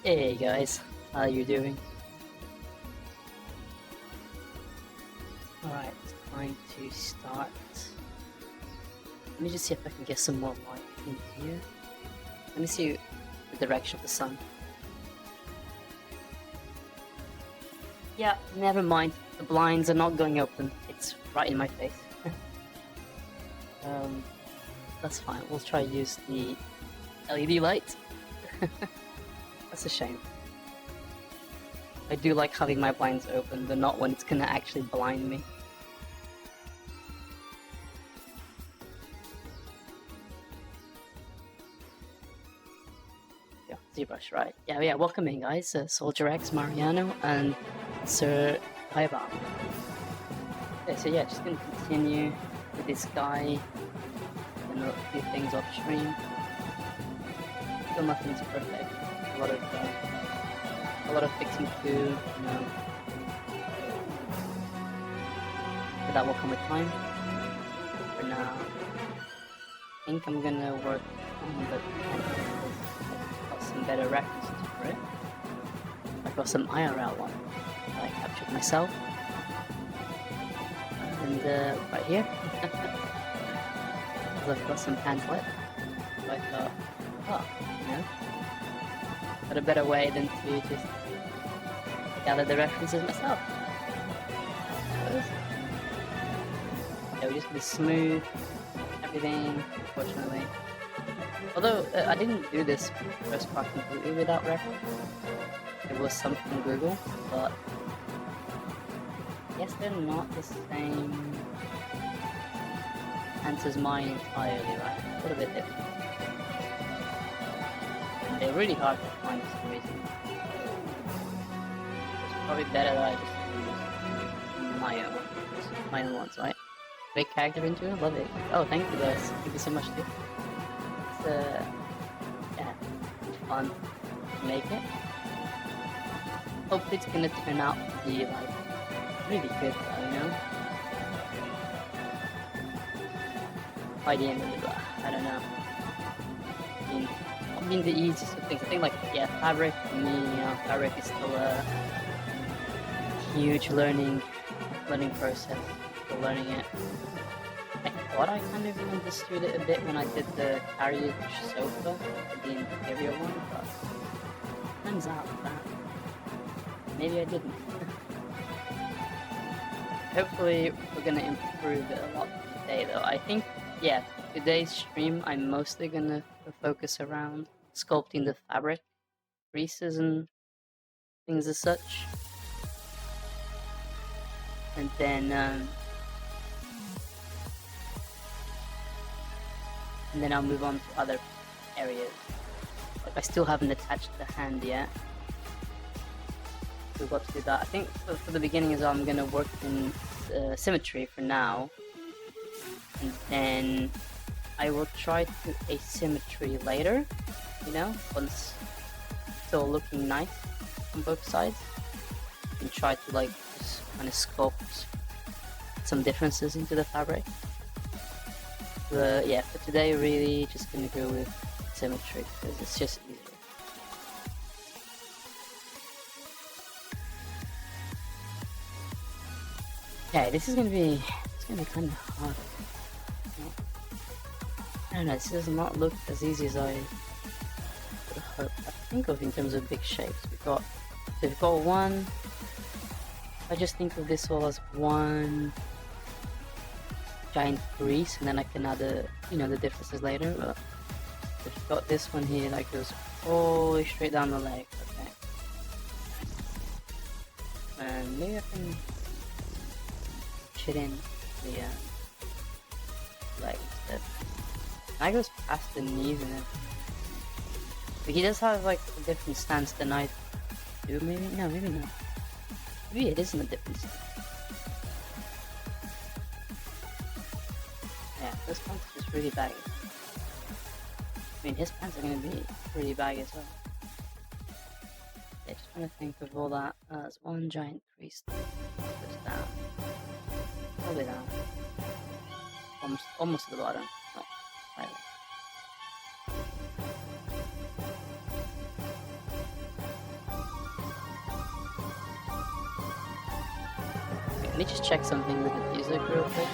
Hey guys, how you doing? Alright, time to start. Let me just see if I can get some more light in here. Let me see the direction of the sun. Yeah, never mind. The blinds are not going open. It's right in my face. That's fine. We'll try to use the LED light. That's a shame. I do like having my blinds open, but not when it's gonna actually blind me. Yeah, ZBrush, right. Yeah, welcome in guys. Soldier X, Mariano, and Sir Hyba. Okay, so yeah, just gonna continue with this guy. And a few things off stream. Still nothing's perfect. A lot of fixing to do, you know. But that will come with time. For now, I think I'm gonna work on the got some better references for it. I got some IRL one that I captured myself. And right here. I've got some pamphlet. So I thought, oh, you know, what a better way than to just gather the references myself. Yeah, we're just gonna smooth everything, unfortunately. Although I didn't do this first part completely without reference. It was some from Google, but I guess they're not the same answers mine entirely, right? A little bit different. And they're really hard to find for some reason. It's probably better that I just use my own ones, right? Great character into it, love it. Oh, thank you guys. Thank you so much, dude. It's yeah, fun to make it. Hopefully it's gonna turn out to be like really good though, you know? By the end of it, I don't know. I mean the easiest of things. I think like, yeah, fabric for me, you know, fabric is still a huge learning process. Still learning it. I thought I kind of understood it a bit when I did the carriage sofa, the interior one, but turns out that maybe I didn't. Hopefully we're gonna improve it a lot today though. I think, yeah, today's stream I'm mostly gonna focus around sculpting the fabric, creases and things as such. And then I'll move on to other areas. Like I still haven't attached the hand yet. We've got to do that. I think for the beginning as well, I'm gonna work in symmetry for now. And then I will try to do asymmetry later, you know, once it's all looking nice on both sides. And try to like just kind of sculpt some differences into the fabric. But yeah, for today really just gonna go with symmetry because it's just easier. Okay, this is gonna be kind of hard. I don't know, this does not look as easy as I would hope. I think of in terms of big shapes. We've got one. I just think of this all as one giant crease, and then I can add the differences later. But we've got this one here that goes all the way straight down the leg. Okay, and maybe I can chit in the leg instead. That goes past the knees and everything. But he does have like a different stance than I do. Maybe no, maybe not. Maybe it isn't a different stance. Yeah, this pants is just really baggy. I mean, his pants are gonna be pretty baggy as well. Yeah, just trying to think of all that as one giant crease. Just down, all the way down, almost to the bottom. Oh, slightly. Let me just check something with the music real quick.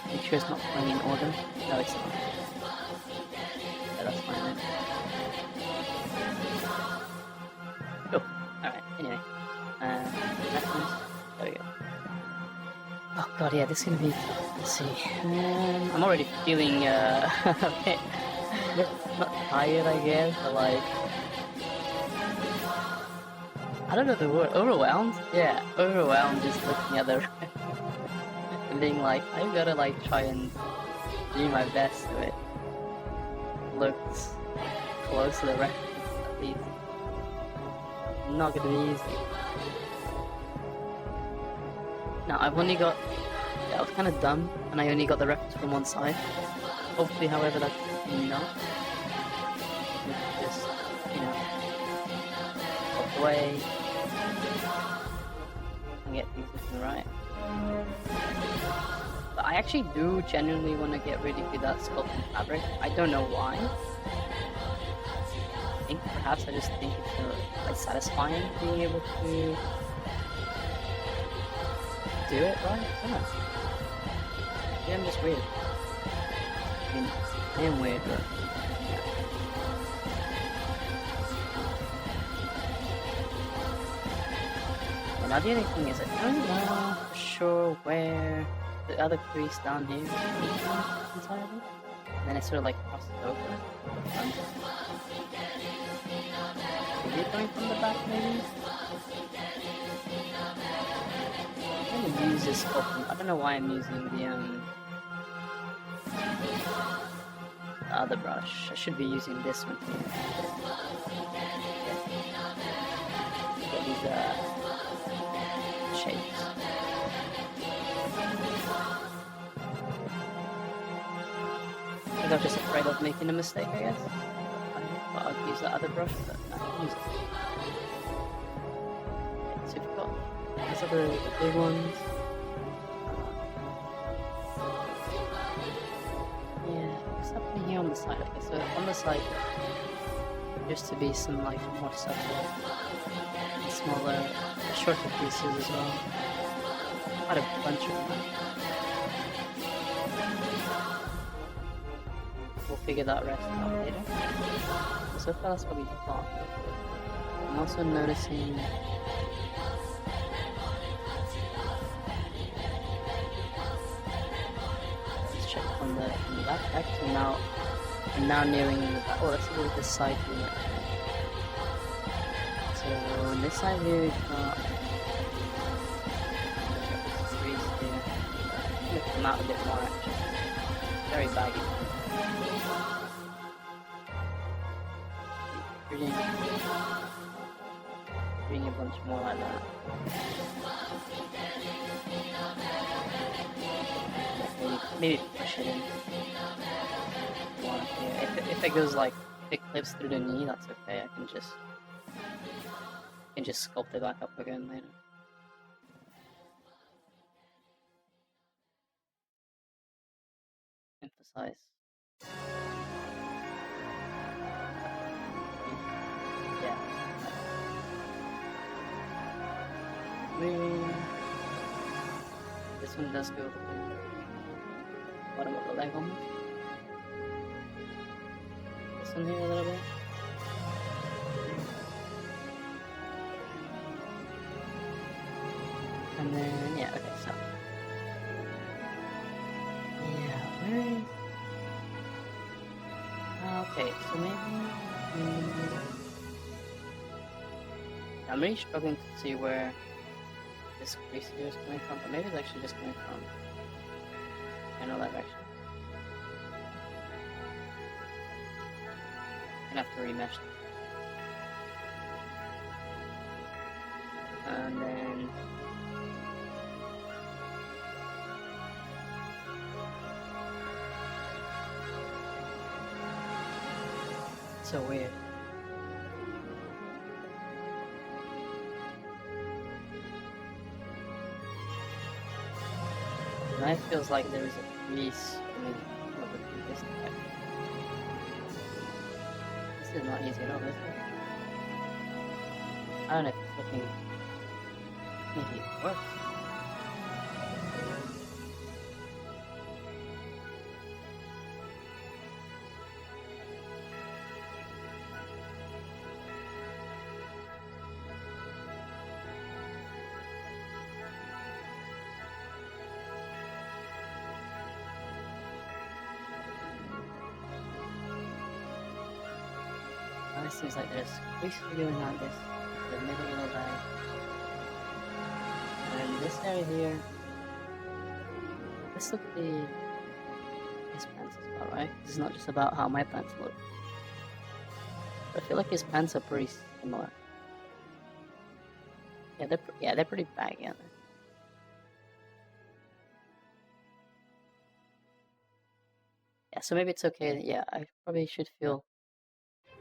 Make sure it's not playing in order. No, it's not. Yeah, that's fine then. Oh, alright, anyway. Reference. There we go. Oh god, yeah, this is gonna be tough. Let's see. I'm already feeling a bit not tired, I guess, but like I don't know the word. Overwhelmed? Yeah, overwhelmed just looking at the and being like, I've gotta like try and do my best so it looks close to the reference at least. Not gonna be easy. Now I've only got I was kinda dumb and I only got the reference from one side. Hopefully, however, that's enough. Just, you know, walk away and get things looking right. But I actually do genuinely want to get really good at sculpting fabric. I don't know why. I think perhaps I just think it's like satisfying being able to do it right. I don't know. Yeah, I'm just weird. I am weird, but yeah. Now the other thing is I don't know for sure where the other crease down here is entirely. And then it sort of like crosses over the front. Is it going from the back maybe? I'm gonna use this sculpting. I don't know why I'm using the other brush. I should be using this one here. Get these shapes. I think I'm just afraid of making a mistake, I guess. But I'll use the other brush, but I can use it. Okay, so we've got these are the big ones. What's happening here on the side? Okay, so on the side, there's to be some like more subtle, smaller, shorter pieces as well. Quite a bunch of them. We'll figure that rest out later. So far that's what we thought. I'm also noticing from the back. Actually now I'm now nearing the back. Oh, let's look at this side view. So on this side view we've got this crease here. I'm gonna come out a bit more actually. Very baggy. Bring a bunch more like that. Maybe push it in. If it goes like, if it clips through the knee, that's okay. I can just sculpt it back up again later. Emphasize. Yeah. Maybe this one does go bottom of the leg almost. This one here a little bit. And then, yeah, okay, so. Yeah, where is... Okay, so maybe... I'm really struggling to see where this crease here is coming from, but maybe it's actually just coming from general direction. I'm gonna have to remesh it. And then so weird. Now it feels like there is a crease coming over through this way. This is not easy at all, is it? I don't know if it's looking... Maybe it works. Now it seems like there's basically going on this the middle of the leg. And this area here. Let's look at his pants as well, right? This is not just about how my pants look. But I feel like his pants are pretty similar. Yeah, they're pretty baggy, aren't they? Yeah, so maybe it's okay. Yeah, I probably should feel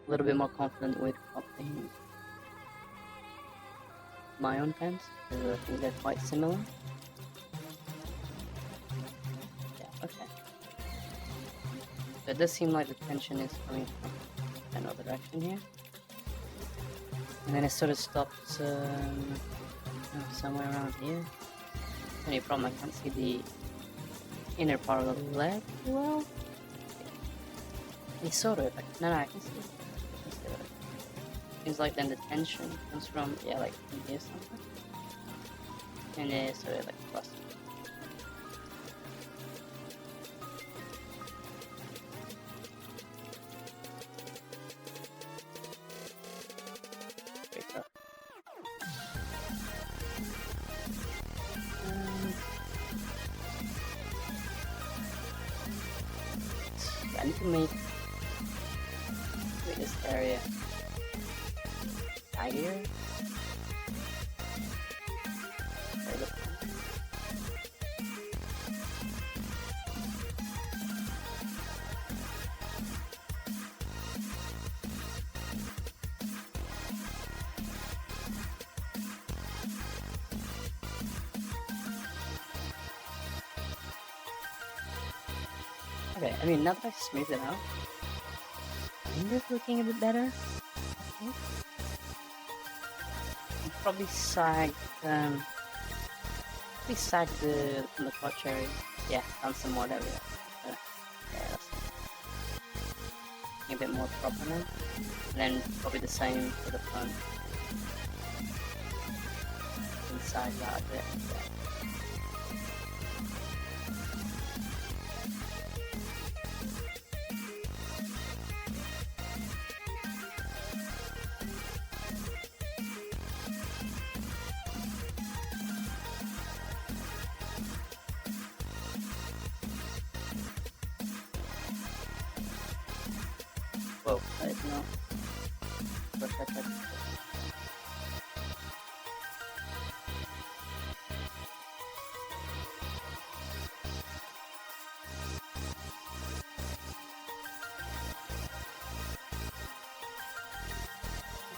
a little bit more confident with copying my own pants, because I think they're quite similar. Yeah, okay. So it does seem like the tension is coming from another direction here. And then it sort of stops somewhere around here. Only problem, I can't see the inner part of the leg well. It's sort of like, no, I can see it. Seems like then the tension comes from, yeah, like from here somewhere. And it's sort of like plus. I need to make this area tidier. Okay, I mean, now that I've smoothed it out, kind of looking a bit better. Probably sagged the crotch area. Yeah, done some more there. Yeah, that's a bit more proper now. And then probably the same for the front. Inside that a bit. Yeah. Whoa, that is not.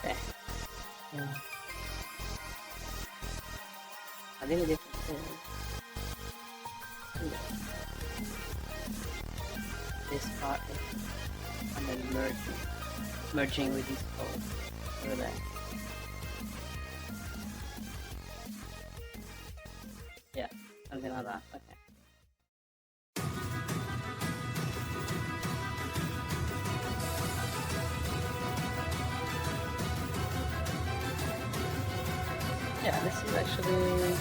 Okay. Yeah. I think the difference is this part is and then merging with these folds over there. Yeah, something like that. Okay. Yeah, this is actually,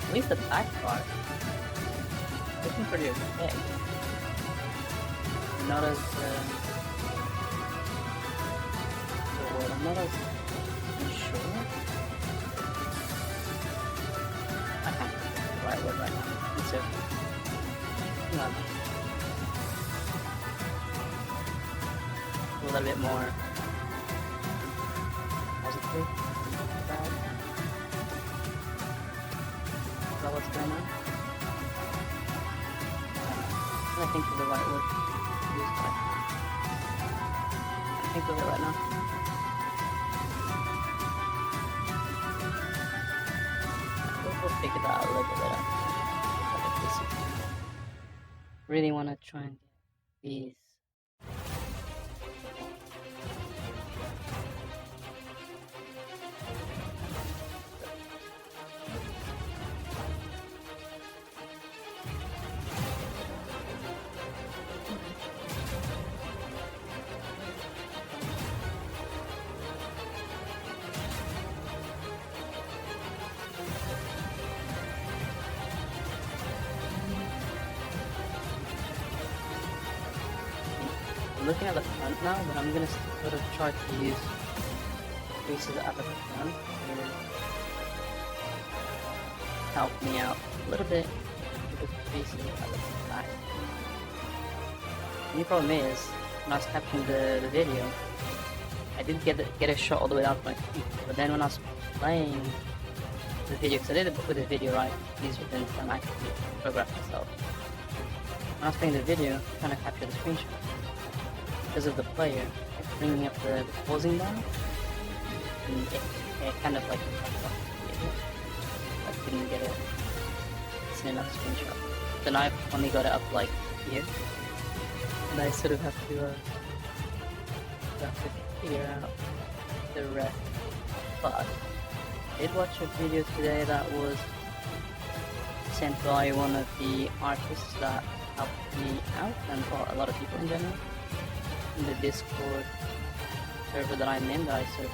at least the back part, looking pretty okay. Not as, I'm not as sure. I can't think the right word right now. It's okay. No. A little bit more positive about what's going on. I think of the right word to use, but I think of it right now. We'll figure that out a little bit later. Really want to try and get these. I'm looking at the front now, but I'm gonna sort of try to use creases at the front to help me out a little bit with the creases at the back. The only problem is, when I was capturing the video, I did get a shot all the way down to my feet, but then when I was playing the video, because I did it with the video, right, easier than time actually photograph myself. When I was playing the video, trying to capture the screenshot, because of the player, like bringing up the pausing down, and it kind of like I couldn't get a decent enough screenshot. Then I only got it up like here, and I sort of have to figure out the rest. But I did watch a video today that was sent by one of the artists that helped me out, and for a lot of people in general, in the Discord server that I'm in, that I sort of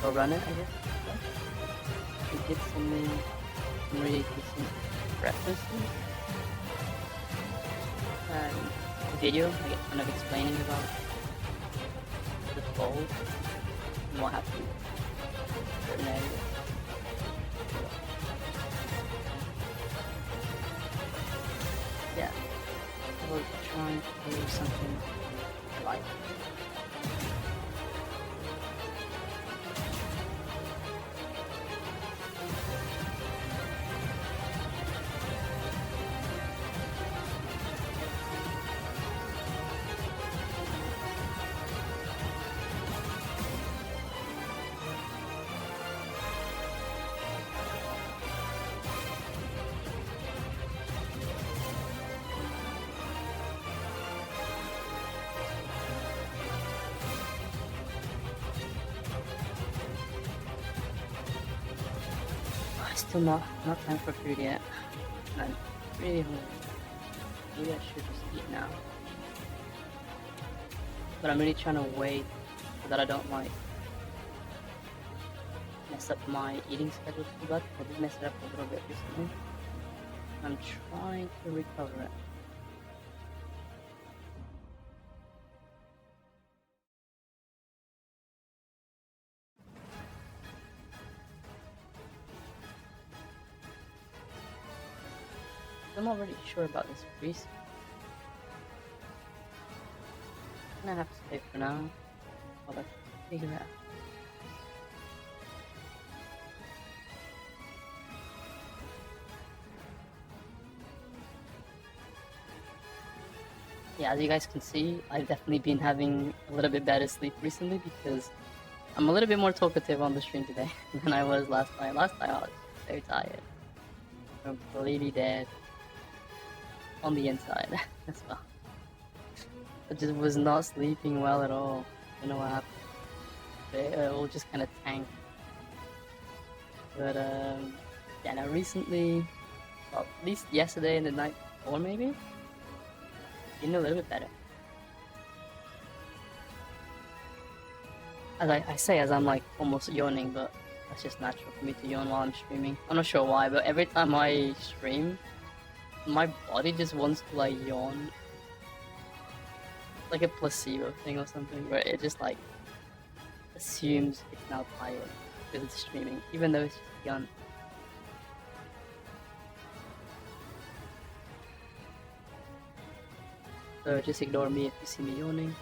co-run it, I guess. He did send me some really decent references and a video, like kind of explaining about the fold and what happened in certain areas. Yeah, I was trying to do something like still not time for food yet. I'm really hungry. Maybe I should just eat now. But I'm really trying to wait so that I don't like mess up my eating schedule too much. I did mess it up a little bit recently. I'm trying to recover it. I'm not really sure about this grease. I'm gonna have to stay for now while I figure it out. Yeah, as you guys can see, I've definitely been having a little bit better sleep recently because I'm a little bit more talkative on the stream today than I was last night. Last night I was very tired. Completely dead. On the inside as well. I just was not sleeping well at all. I don't know what happened. It all just kind of tanked. But yeah, now recently, well, at least yesterday and the night before maybe, feeling a little bit better. As I say, as I'm like almost yawning, but that's just natural for me to yawn while I'm streaming. I'm not sure why, but every time I stream, my body just wants to like yawn, like a placebo thing or something, where it just like assumes it's now tired because it's streaming, even though it's just begun. So just ignore me if you see me yawning.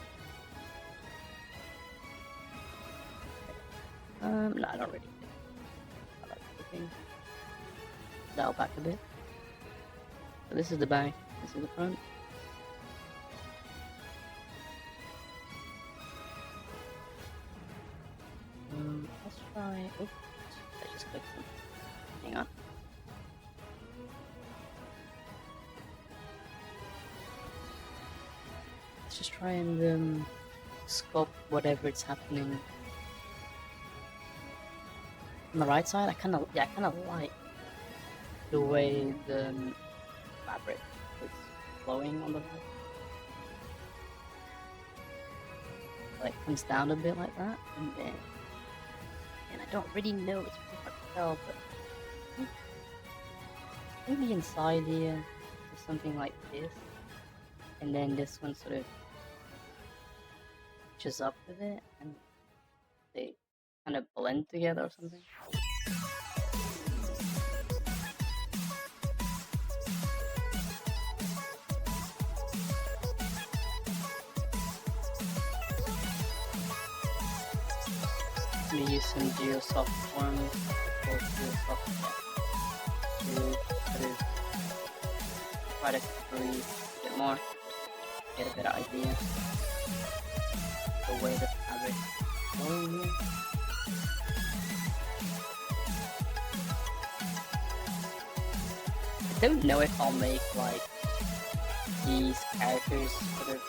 No, I don't really think. I like looking. Dial back a bit. So this is the back, this is the front. Let's try. Oops, I just clicked something. Hang on. Let's just try and sculpt whatever it's happening. On the right side, I kind of like the way the fabric is flowing on the right. Like comes down a bit like that, and I don't really know, it's pretty hard to tell, but maybe inside here or something like this. and then this one sort of matches up with it, and they kind of blend together or something. Let me use some geosoft forms or geosoft to sort of try to breathe a bit more, get a better idea of the way the fabric is going here. I don't know if I'll make like these characters sort of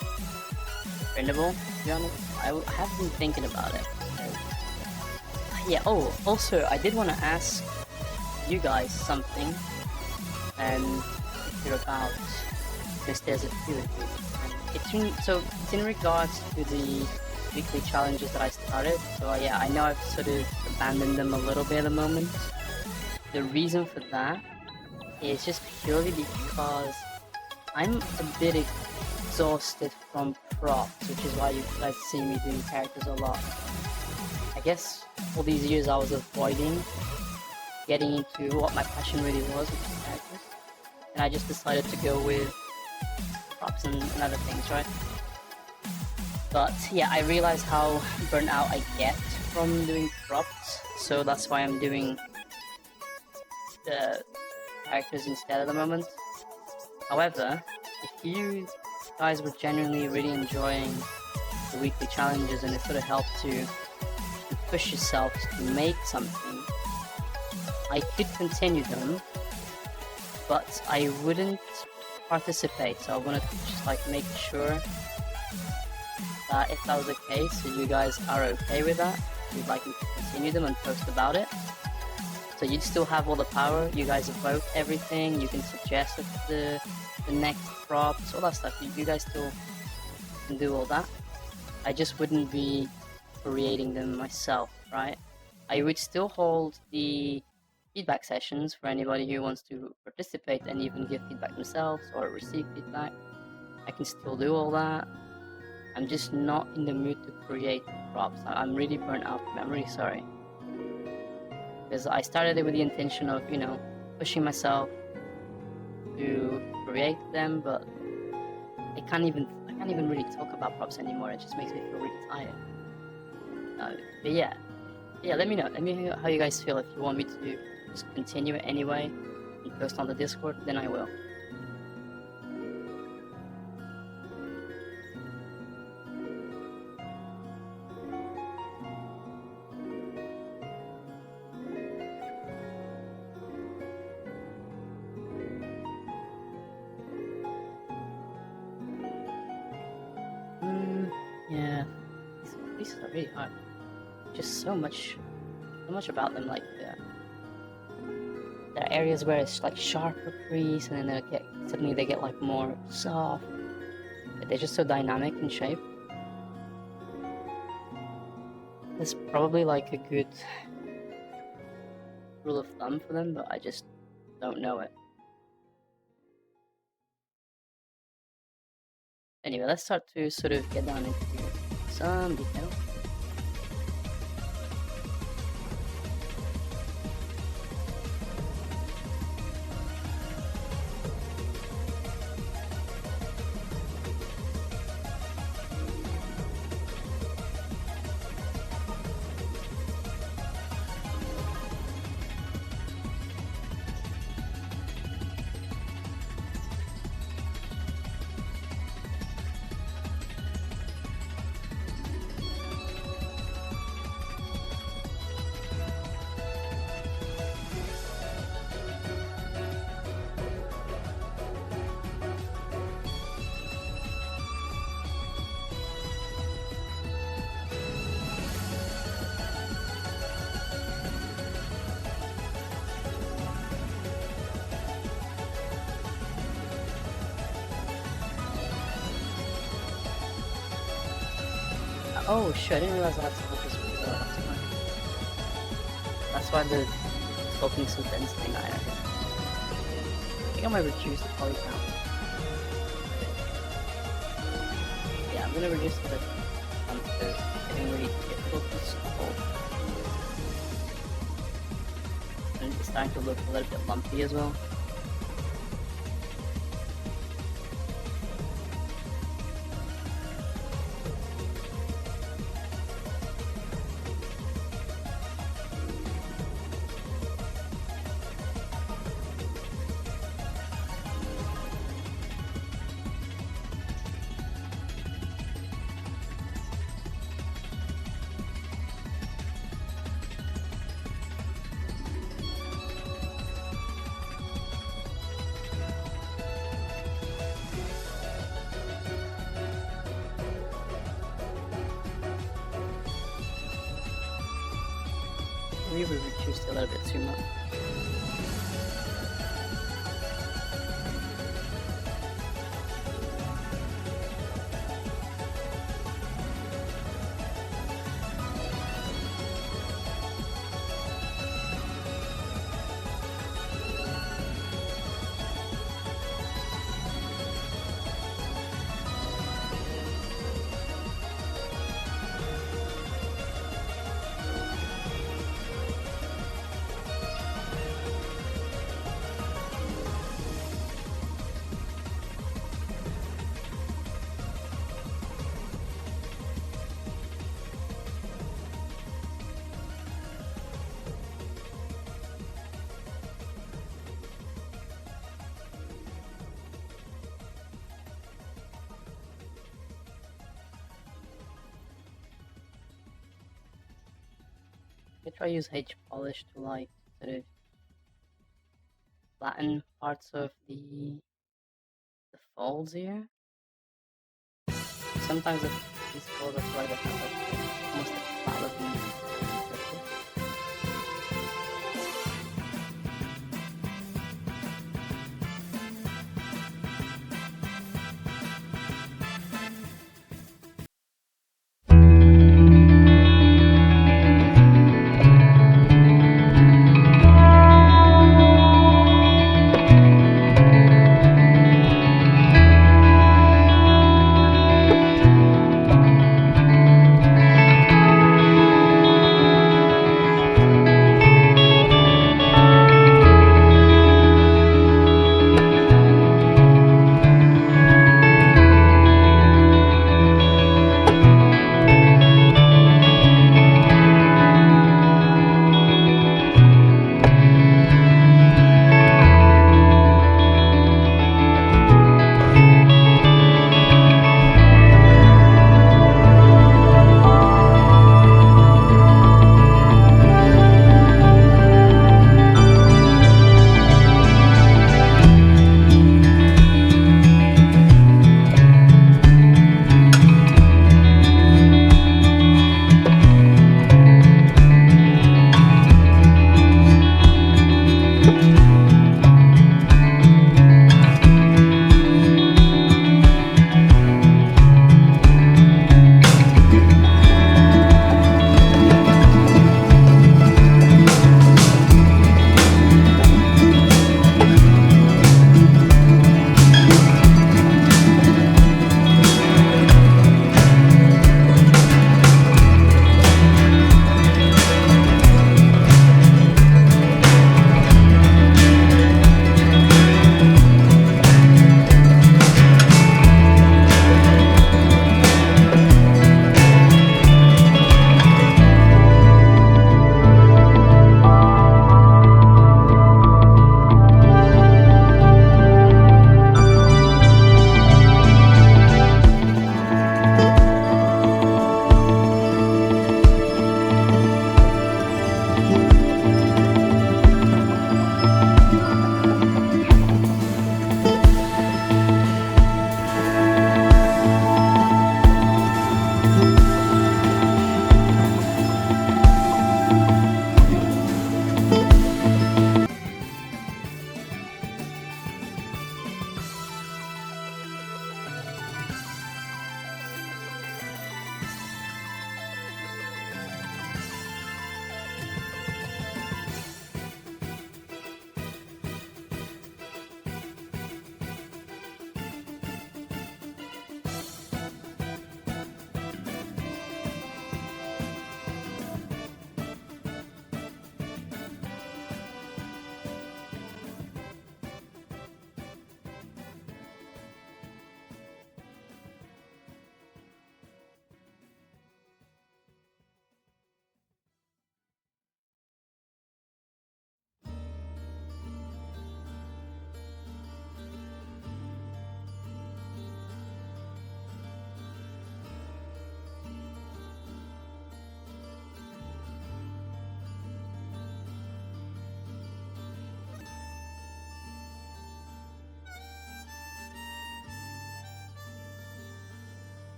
printable, to be honest. I have been thinking about it. Yeah, oh, also, I did want to ask you guys something, if you're about, because there's a few of you. It's in regards to the weekly challenges that I started. So yeah, I know I've sort of abandoned them a little bit at the moment. The reason for that is just purely because I'm a bit exhausted from props, which is why you guys see me doing characters a lot. I guess all these years I was avoiding getting into what my passion really was, which is characters, and I just decided to go with props and other things, right? But yeah, I realized how burnt out I get from doing props, so that's why I'm doing the characters instead at the moment. However, if you guys were genuinely really enjoying the weekly challenges and it sort of helped to push yourself to make something, I could continue them, but I wouldn't participate. So I wanted to just like make sure that if that was the case, so you guys are okay with that, you'd like me to continue them and post about it. So you'd still have all the power. You guys vote everything. You can suggest the next props, all that stuff. You guys still can do all that. I just wouldn't be creating them myself, right? I would still hold the feedback sessions for anybody who wants to participate and even give feedback themselves or receive feedback. I can still do all that. I'm just not in the mood to create props. I'm really burnt out. I'm really sorry. Because I started it with the intention of, you know, pushing myself to create them, but I can't even really talk about props anymore. It just makes me feel really tired. But yeah, let me know how you guys feel. If you want me to just continue it anyway and post on the Discord, then I will. Yeah, these are really hard. Just so much about them. Like there are areas where it's like sharper crease, and then suddenly they get like more soft. But they're just so dynamic in shape. There's probably like a good rule of thumb for them, but I just don't know it. Anyway, let's start to sort of get down into some detail. Oh shit, I didn't realize I had to focus with that's why the sculpting so dense thing I think I might reduce the poly count. gonna reduce the font because it's getting really difficult to scroll. And it's starting to look a little bit lumpy as well. We reduced a little bit too much. I try to use H polish to like sort of flatten parts of the folds here. Sometimes these folds are like almost a flat looking surface.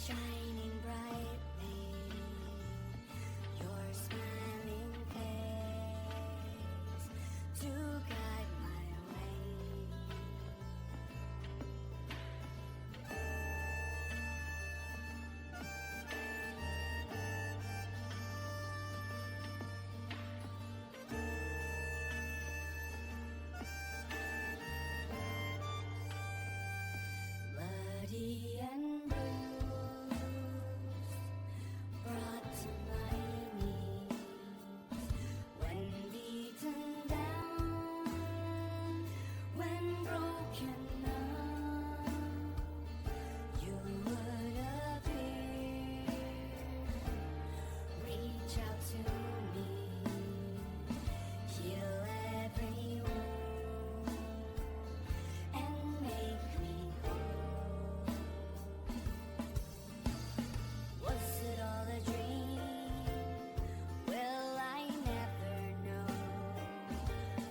shining brightly, your smiling face to guide my way. Bloody and bruised, brought to my knees, when beaten down, when broken up, you would appear, reach out to me, heal every wound, and make me whole. Was it all a dream? Will I never know?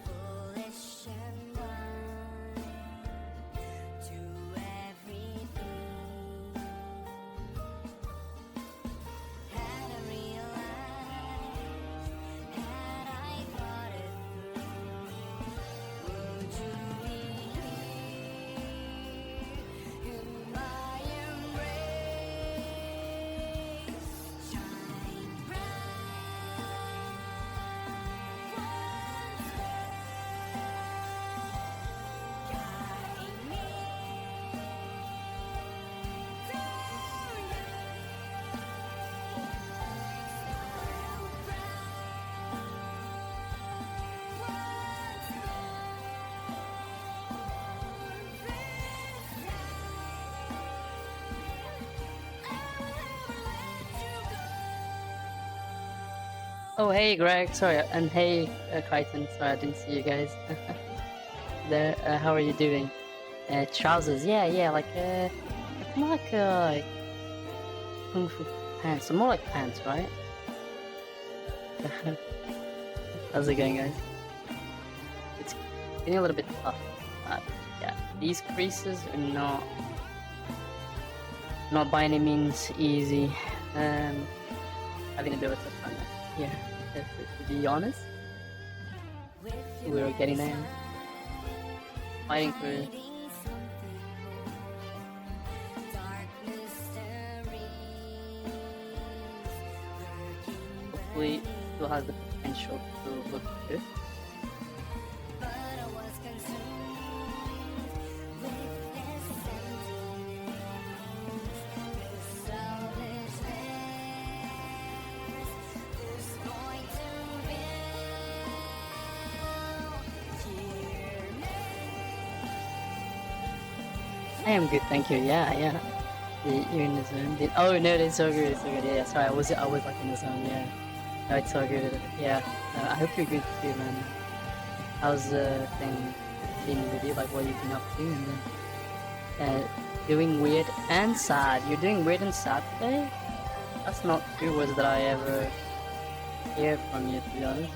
Foolish and blind to everything. Had I realized, had I thought it through, would you be here in my embrace? Shine bright once more, guide me to you. Smile Oh, hey, Greg. Sorry, and hey, Crichton. Sorry, I didn't see you guys there. How are you doing? Trousers. Yeah, like it's more like kung fu pants. So more like pants, right? How's it going, guys? It's getting a little bit tough. Yeah, these creases are not by any means easy. Having a bit of a tough time. Yeah, to be honest, we were getting there, fighting for it. Hopefully, it still has the potential to look good. I am good, thank you. Yeah. You're in the zone. Oh no, it's so good. Yeah, sorry, I was like in the zone. Yeah, no, it's so good. Yeah, I hope you're good too, man. How's the thing been with you? Like, what you've been up to, and then doing weird and sad. You're doing weird and sad today. That's not two words that I ever hear from you, to be honest.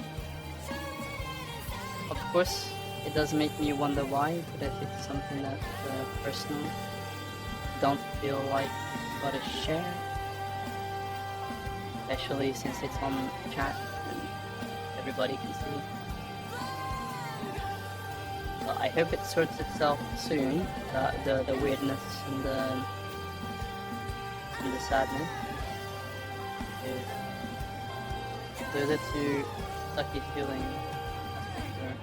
Of course, it does make me wonder why, but if it's something that's personal, don't feel like you gotta share, especially since it's on chat and everybody can see. So I hope it sorts itself soon, the weirdness and the sadness. Those are two sucky feelings, that's for sure.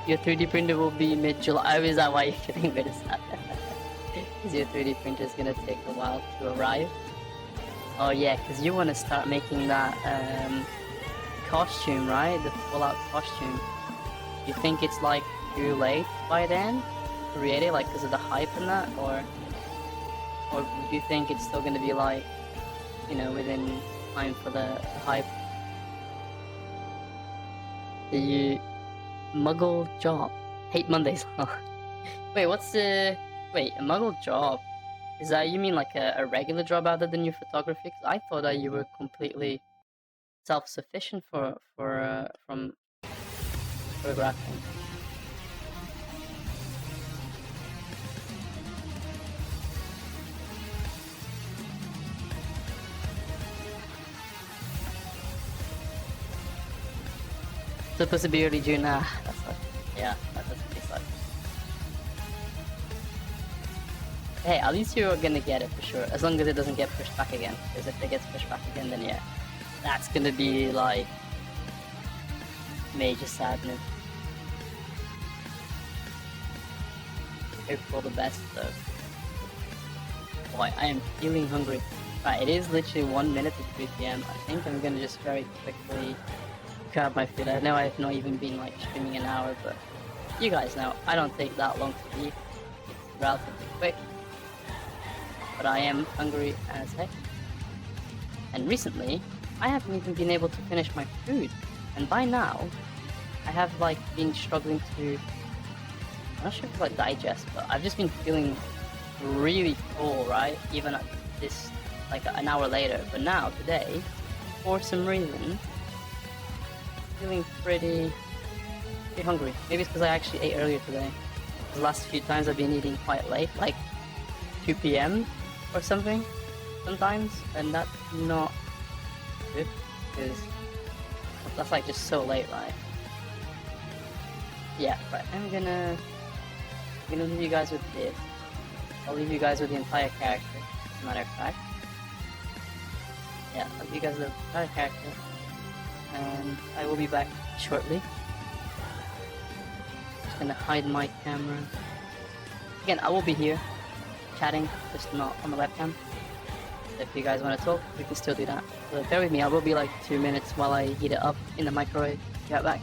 Your 3D printer will be mid-July. Oh, is that why you're getting rid of that? Because your 3D printer is gonna take a while to arrive. Oh yeah, because you want to start making that costume, right? The full-out costume. You think it's like too late by then to create it, like because of the hype and that, or do you think it's still gonna be like, you know, within time for the hype? The Muggle job. Hate Mondays. Wait, what's the... Wait, a Muggle job? Is that, you mean like a regular job other than your photography? 'Cause I thought that you were completely self-sufficient from photographing. Supposed to be early June. That's like, yeah, that doesn't really suck. Hey, at least you're gonna get it for sure, as long as it doesn't get pushed back again. Because if it gets pushed back again, then yeah, that's gonna be like major sadness. Hope for the best though. Boy, I am feeling hungry. Right, it is literally 1 minute to 3 p.m. I think I'm gonna just very quickly grab my food. I know I've not even been like streaming an hour, but you guys know I don't take that long to eat. It's relatively quick. But I am hungry as heck. And recently, I haven't even been able to finish my food. And by now, I have like been struggling to, I'm not sure if it's like digest, but I've just been feeling really full, right? Even at this, like an hour later. But now, today, for some reason, feeling pretty hungry. Maybe it's because I actually ate earlier today. The last few times I've been eating quite late, like 2 p.m. or something sometimes, and that's not good because that's like just so late, right? Yeah, right. I'm gonna leave you guys with this. I'll leave you guys with the entire character, as a matter of fact. Yeah, I'll leave you guys with the entire character, and I will be back shortly. Just gonna hide my camera. Again, I will be here chatting, just not on the webcam. If you guys want to talk, we can still do that. So bear with me, I will be like 2 minutes while I heat it up in the microwave. Get back.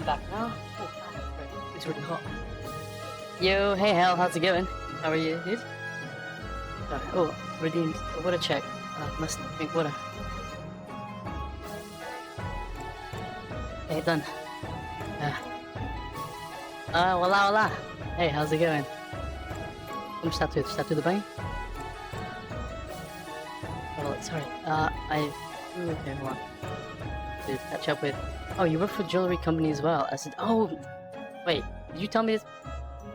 back now. Oh, it's really hot. Yo, hey Hal, how's it going? How are you, dude? Oh, redeemed. Water check. Must drink water. Okay, done. Olá, olá. Hey, how's it going? Como está tudo? Está tudo bem? Oh, sorry. Okay, hold on. To catch up with. Oh, you work for a jewelry company as well. I said, oh, wait. Did you tell me this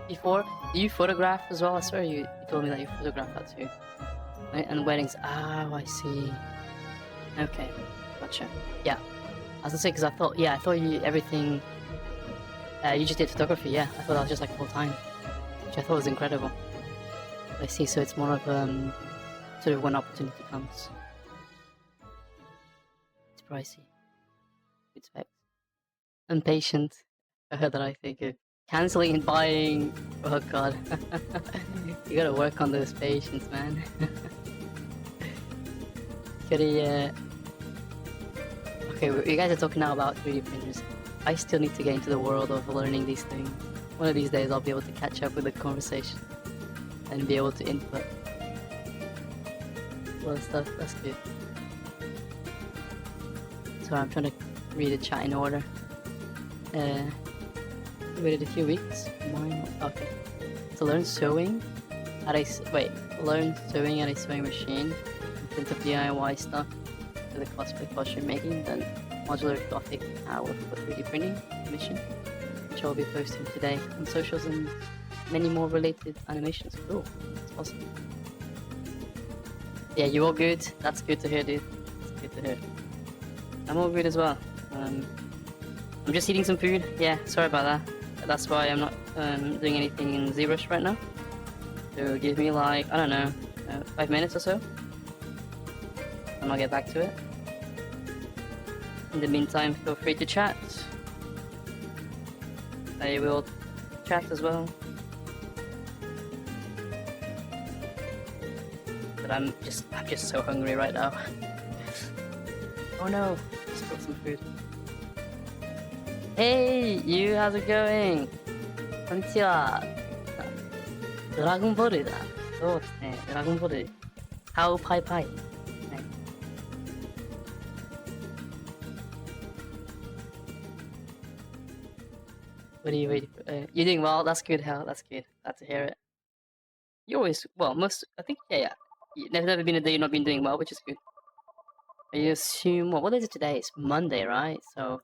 before? Do you photograph as well? I swear you told me that you photograph that too. Right? And weddings. Oh, I see. Okay, gotcha. Yeah. I was gonna say because I thought you everything. You just did photography. Yeah, I thought that was just like full time, which I thought was incredible. I see. So it's more of sort of when opportunity comes. It's pricey. Expect. Impatient. I heard that I think of canceling and buying. Oh god. You gotta work on those patience, man. Okay, you guys are talking now about 3D printers. I still need to get into the world of learning these things. One of these days I'll be able to catch up with the conversation and be able to input. Well, stuff, that's good. So I'm trying to read the chat in order. Waited a few weeks. Okay. To learn sewing at a learn sewing at a sewing machine. Print of DIY stuff for the cosplay costume making. Then modular gothic hour for 3D printing mission, which I'll be posting today on socials and many more related animations. Cool. That's awesome. Yeah, you all good? That's good to hear, dude. That's good to hear. I'm all good as well. I'm just eating some food. Yeah, sorry about that. That's why I'm not doing anything in ZBrush right now. So give me like, I don't know, 5 minutes or so. And I'll get back to it. In the meantime, feel free to chat. I will chat as well. But I'm just so hungry right now. Oh no, I spilled some food. Hey, you, how's it going? Konnichiwa. Dragon Ball だ。そうですね、ドラゴンボール。How Pai Pai. What are you waiting for? You're doing well. That's good, Hal. That's good. Glad to hear it. You always, well, I think, yeah. There's never been a day you've not been doing well, which is good. I assume, well, what is it today? It's Monday, right? So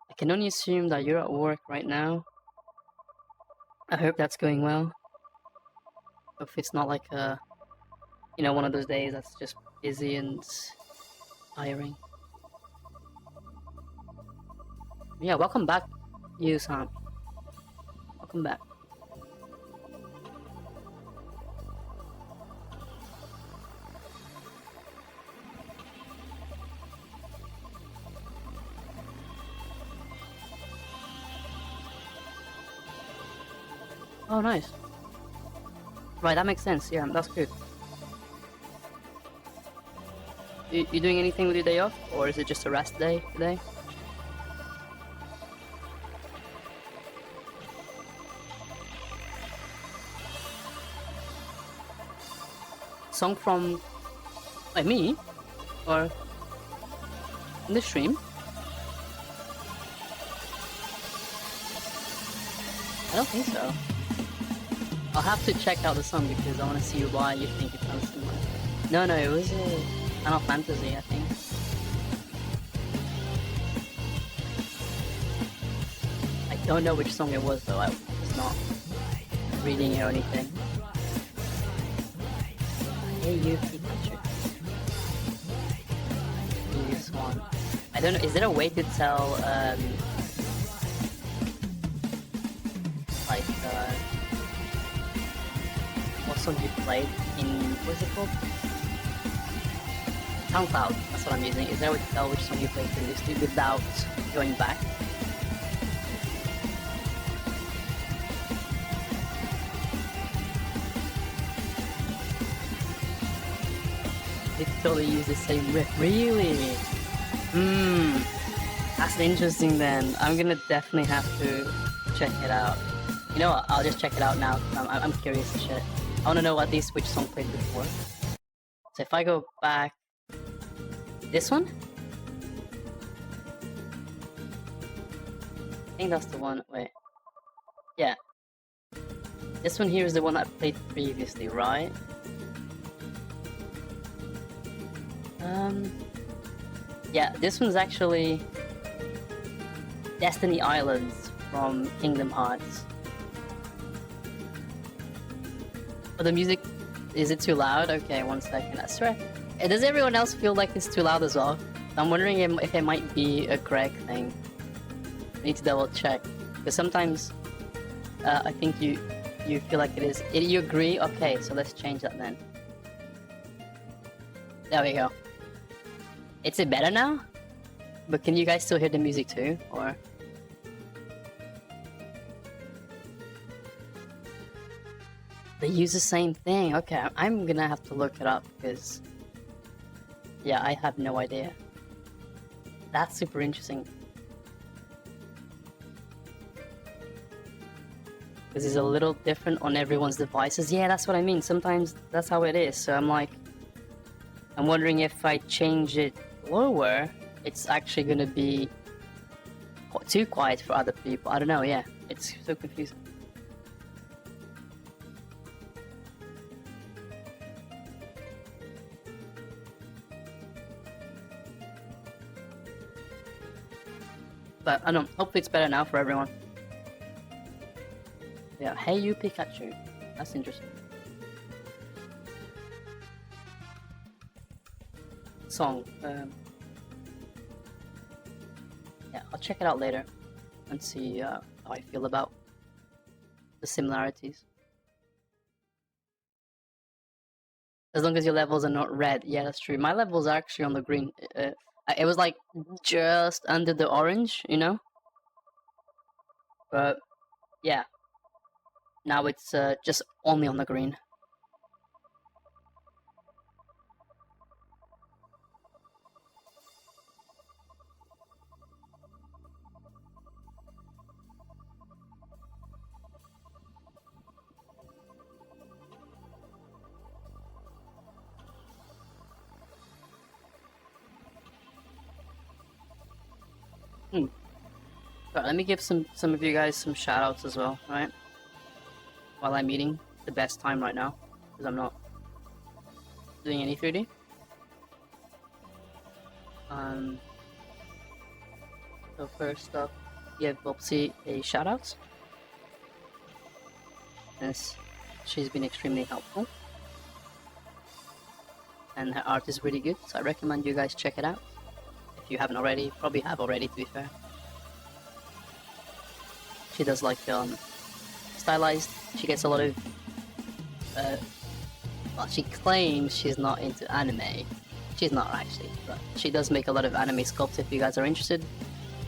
I can only assume that you're at work right now. I hope that's going well. If it's not like one of those days that's just busy and tiring. Yeah, welcome back, Yu-san. Welcome back. Oh, nice. Right, that makes sense. Yeah, that's good. You doing anything with your day off, or is it just a rest day today? Song from me, or in the stream? I don't think so. I'll have to check out the song because I want to see why you think it sounds similar. No, it was Final Fantasy, I think. I don't know which song it was though. I was not reading it or anything. Hey, you Pikachu. You Swan. I don't know. Is there a way to tell what song you played in, what's it called? SoundCloud, that's what I'm using. Is there a way to tell which song you played previously without going back? They totally use the same riff. Really? That's interesting then. I'm gonna definitely have to check it out. You know what? I'll just check it out now. I'm curious as shit. I wanna know at least which song played before. So if I go back... This one? I think that's the one. Wait. Yeah. This one here is the one I played previously, right? Yeah, this one's actually Destiny Islands from Kingdom Hearts. But the music, is it too loud? Okay, 1 second, I swear. Does everyone else feel like it's too loud as well? I'm wondering if it might be a Greg thing. I need to double check. Because sometimes I think you feel like it is. You agree? Okay, so let's change that then. There we go. Is it better now? But can you guys still hear the music too? Or... They use the same thing. Okay, I'm gonna have to look it up because... Yeah, I have no idea. That's super interesting. Because it's a little different on everyone's devices. Yeah, that's what I mean. Sometimes that's how it is. So I'm like... I'm wondering if I change it lower, it's actually gonna be too quiet for other people. I don't know, yeah. It's so confusing. But I don't know, hopefully it's better now for everyone. Yeah, hey you Pikachu. That's interesting. Song. Yeah, I'll check it out later and see how I feel about the similarities. As long as your levels are not red. Yeah, that's true. My levels are actually on the green. It was like just under the orange, you know? But yeah. Now it's just only on the green. But let me give some of you guys some shoutouts as well, right? While I'm eating the best time right now, because I'm not doing any 3D. So first up, give Bobsy a shoutout. Yes, she's been extremely helpful. And her art is really good, so I recommend you guys check it out. If you haven't already, probably have already to be fair. She does like stylized. She gets a lot of well, she claims she's not into anime. She's not actually, but she does make a lot of anime sculpts if you guys are interested.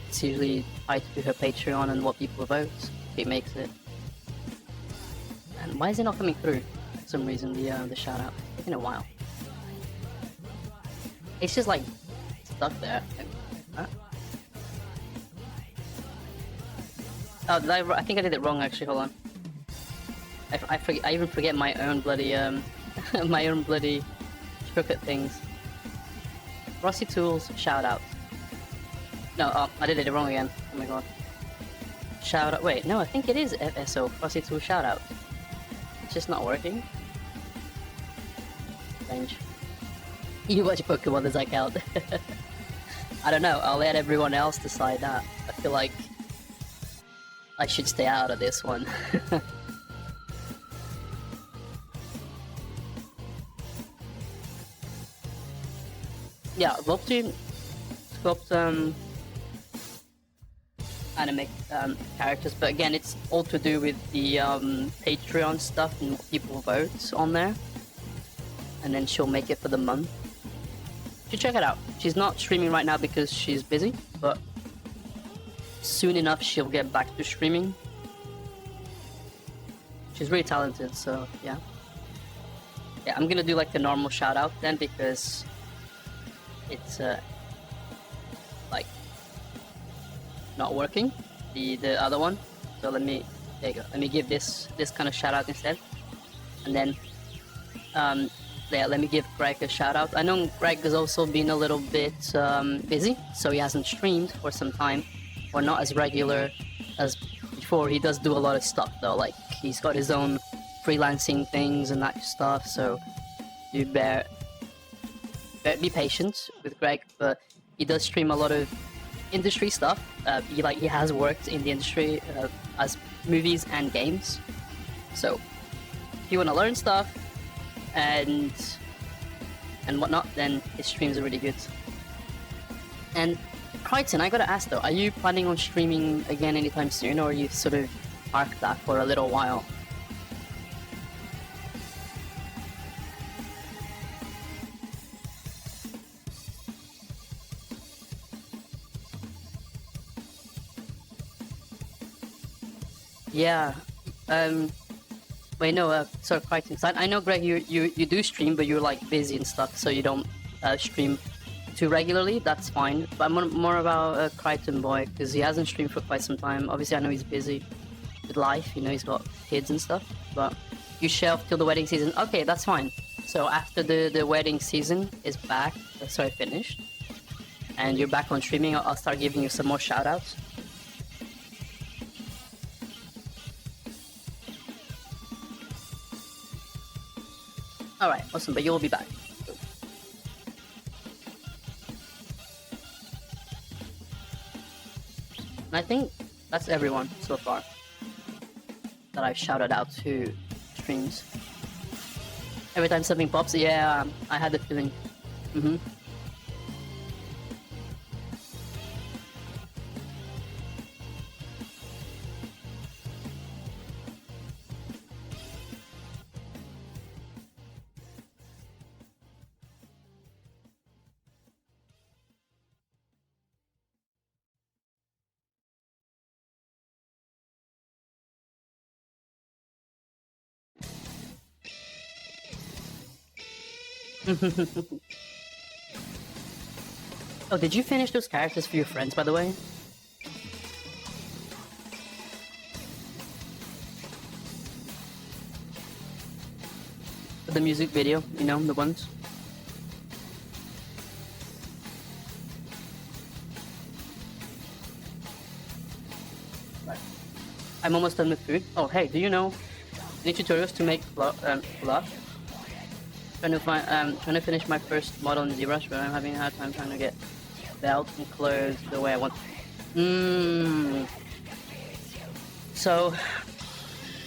It's usually tied to her Patreon and what people vote. She makes it. And why is it not coming through? For some reason, the shout out. It's taking a while. It's just like stuck there. Huh? Oh, I think I did it wrong actually, hold on. I even forget my own bloody, my own bloody crooked things. Rossi Tools, shout out. No, oh, I did it wrong again. Oh my god. Shout out, wait, no, I think it is FSO, Rossi Tools shout out. It's just not working. Strange. You watch Pokemon, does that count? I don't know, I'll let everyone else decide that. I feel like I should stay out of this one. Yeah, Sculpt Sculpt anime characters, but again, it's all to do with the Patreon stuff and what people vote on there. And then she'll make it for the month. You should check it out. She's not streaming right now because she's busy, but soon enough she'll get back to streaming. She's really talented, so yeah. Yeah, I'm gonna do like the normal shout out then because it's like not working, the other one. So there you go. Let me give this kind of shout out instead, and then yeah, let me give Greg a shout out. I know Greg has also been a little bit busy, so he hasn't streamed for some time, or not as regular as before. He does do a lot of stuff though, like he's got his own freelancing things and that stuff. So you be patient with Greg, but he does stream a lot of industry stuff. He has worked in the industry as movies and games. So if you want to learn stuff and whatnot, then his streams are really good. And Crichton, I gotta ask though, are you planning on streaming again anytime soon, or you sort of parked that for a little while? Yeah. Wait, no. Sorry, Crichton. I know, Greg. You do stream, but you're like busy and stuff, so you don't stream too regularly. That's fine. But I'm more about Crichton boy, because he hasn't streamed for quite some time. Obviously, I know he's busy with life. You know, he's got kids and stuff. But you shelf till the wedding season. Okay, that's fine. So after the wedding season is back, finished, and you're back on streaming, I'll start giving you some more shout outs. Alright, awesome, but you'll be back. And I think that's everyone so far that I've shouted out to streams. Every time something pops, yeah, I had the feeling. Oh, did you finish those characters for your friends, by the way? The music video, you know, the ones? Right. I'm almost done with food. Oh, hey, do you know any tutorials to make fluff? Trying to finish my first model in ZBrush, but I'm having a hard time trying to get belt and clothes the way I want. So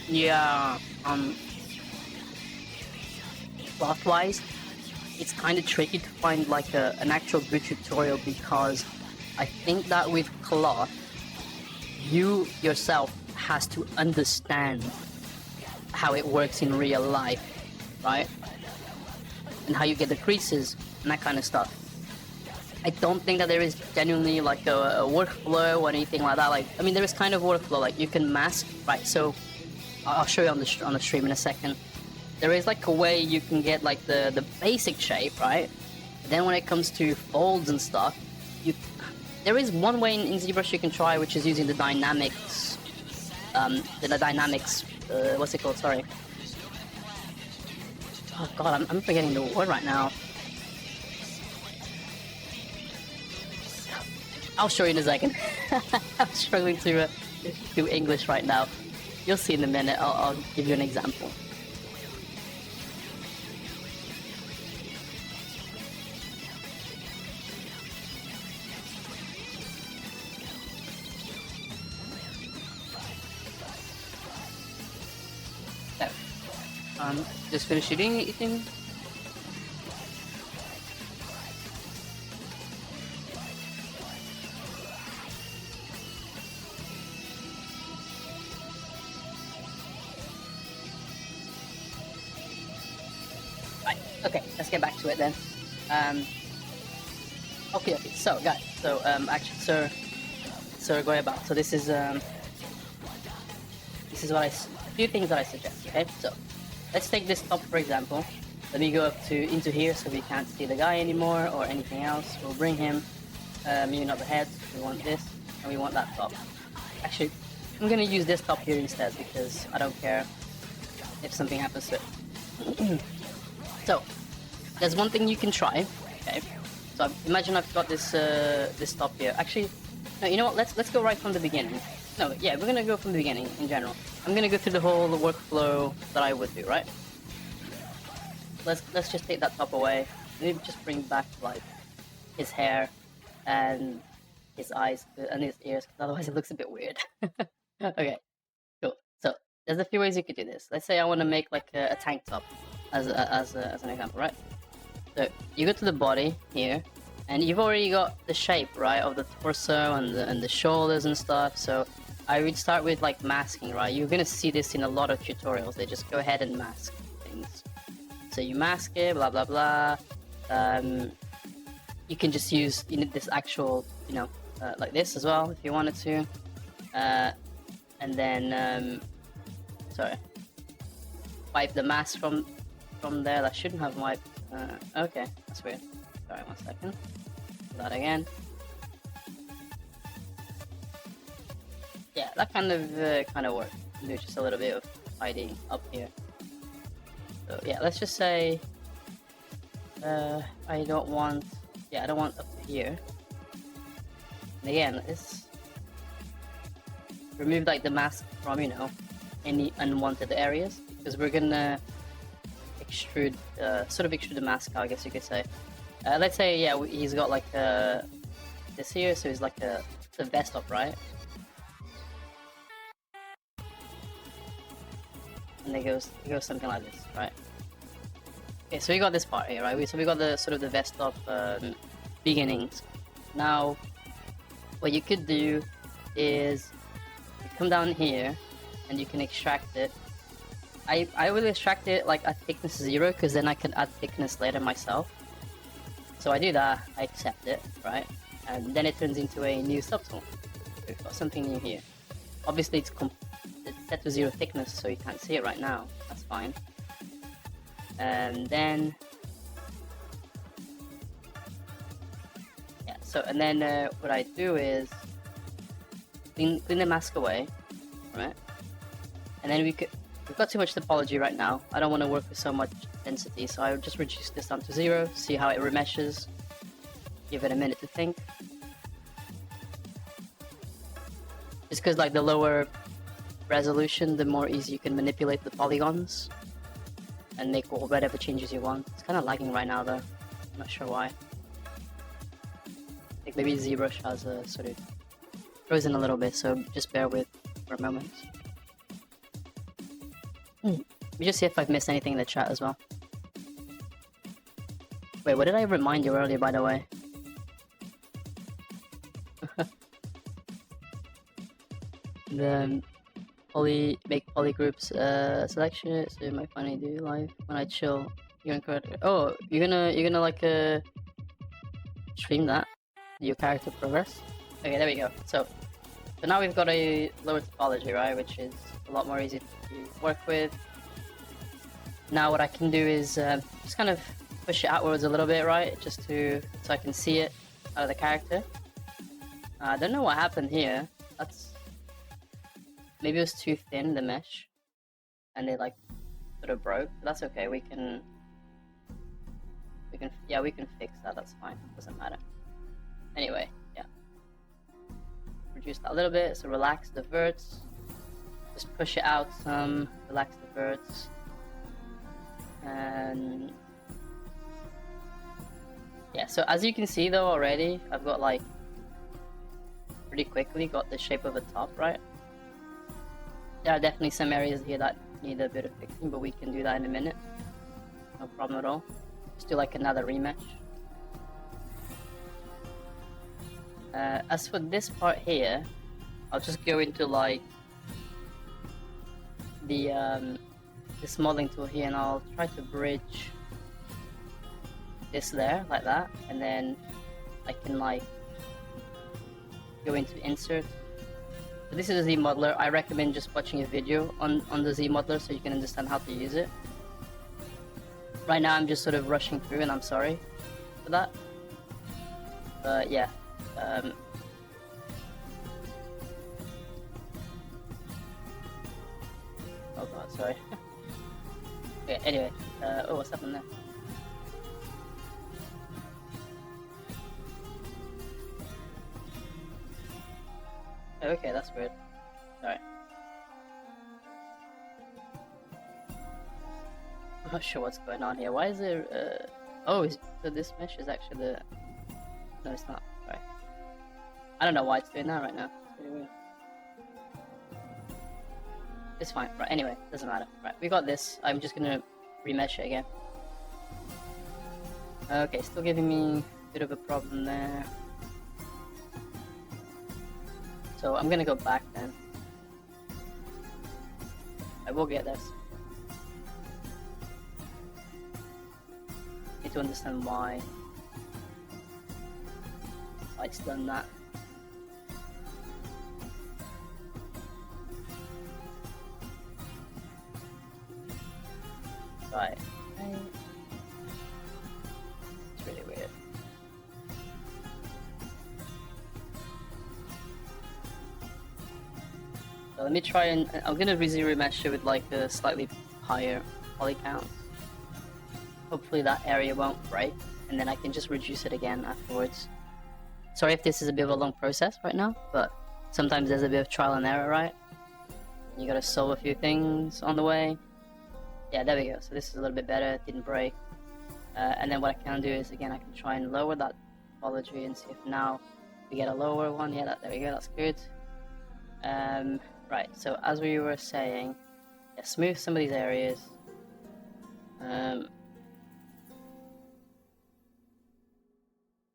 yeah, cloth wise, it's kind of tricky to find like an actual good tutorial, because I think that with cloth, you yourself has to understand how it works in real life, right? And how you get the creases and that kind of stuff. I don't think that there is genuinely like a workflow or anything like that. Like, I mean, there is kind of workflow. Like, you can mask, right? So I'll show you on the stream in a second. There is like a way you can get like the basic shape, right? But then when it comes to folds and stuff, there is one way in ZBrush you can try, which is using the dynamics. What's it called? Sorry. Oh god, I'm forgetting the word right now. I'll show you in a second. I'm struggling to do English right now. You'll see in a minute. I'll give you an example. Just finished eating? Right, okay, let's get back to it then. Okay, so guys, actually, sir, going about. So this is what a few things that I suggest, okay? So let's take this top for example. Let me go up into here so we can't see the guy anymore or anything else. We'll bring him, maybe not the head, we want this. and we want that top. Actually, I'm gonna use this top here instead because I don't care if something happens to it. So, there's one thing you can try. Okay. So imagine I've got this this top here. Actually, no. You know what? Let's go right from the beginning. No, yeah, we're gonna go from the beginning in general. I'm gonna go through the whole workflow that I would do, right? Let's just take that top away. Maybe just bring back like his hair and his eyes and his ears, because otherwise it looks a bit weird. Okay, cool. So there's a few ways you could do this. Let's say I want to make like a tank top as an example, right? So you go to the body here, and you've already got the shape, right, of the torso and the shoulders and stuff. So I would start with like masking, right? You're gonna see this in a lot of tutorials. They just go ahead and mask things. So you mask it, blah blah blah. You can just use this actual, like this as well if you wanted to. And then, sorry, wipe the mask from there. That shouldn't have wiped. Okay, that's weird. Sorry, 1 second. Do that again. Yeah, that kind of worked. Do just a little bit of hiding up here. So yeah, let's just say I don't want up to here. And again, let's remove like the mask from any unwanted areas, because we're gonna extrude the mask out, I guess you could say. Let's say he's got like this here, so he's like the vest up, right? And it goes something like this, right? Okay, so we got this part here, right? So we got the sort of the vest up beginnings. Now, what you could do is you come down here and you can extract it. I will extract it like at thickness 0, because then I can add thickness later myself. So I do that, I accept it, right? And then it turns into a new subtool. We've got something new here. Obviously it's set to 0 thickness, so you can't see it right now. That's fine. And then what I do is clean the mask away, right? And then we've got too much topology right now. I don't want to work with so much density, so I would just reduce this down to 0, see how it remeshes, give it a minute to think. Just because like the lower resolution, the more easy you can manipulate the polygons and make whatever changes you want. It's kind of lagging right now though, I'm not sure why. I think maybe ZBrush has a sort of frozen a little bit, so just bear with for a moment. Let me just see if I've missed anything in the chat as well. Wait, what did I remind you earlier, by the way? Make poly groups selection. So my funny do live when I chill. You're incorrect. Oh, you're gonna like stream that your character progress. Okay, there we go. So now we've got a lower topology, right, which is a lot more easy to work with. Now what I can do is just kind of push it outwards a little bit, right, just so I can see it out of the character. I don't know what happened here. Maybe it was too thin, the mesh, and it like sort of broke. But that's okay. We can fix that. That's fine. Doesn't matter. Anyway, yeah. Reduce that a little bit. So relax the verts. Just push it out some. Relax the verts. And yeah. So as you can see though already, I've got like pretty quickly got the shape of a top, right? There are definitely some areas here that need a bit of fixing, but we can do that in a minute. No problem at all. Just do like another remesh. As for this part here, I'll just go into like the this modeling tool here, and I'll try to bridge this there like that, and then I can like go into insert. So this is a Z modeler. I recommend just watching a video on the Z modeler so you can understand how to use it. Right now I'm just sort of rushing through, and I'm sorry for that. But yeah, Oh god, sorry. Okay, anyway. Oh, what's happened there? Okay, that's weird. Sorry. I'm not sure what's going on here. Why is there, oh, so this mesh is actually the... No, it's not. Sorry. I don't know why it's doing that right now. It's really weird. It's fine. Right, anyway, doesn't matter. Right, we got this. I'm just gonna remesh it again. Okay, still giving me a bit of a problem there. So I'm gonna go back then. I will get this. Need to understand why it's done that. Right. It's really weird. So let me try and I'm gonna remesh it with like a slightly higher poly count. Hopefully that area won't break, and then I can just reduce it again afterwards. Sorry if this is a bit of a long process right now, but sometimes there's a bit of trial and error, right? You gotta solve a few things on the way. Yeah, there we go. So this is a little bit better, it didn't break. And then what I can do is, again, I can try and lower that topology and see if now we get a lower one. Yeah, there we go, that's good. Right, so as we were saying, yeah, smooth some of these areas.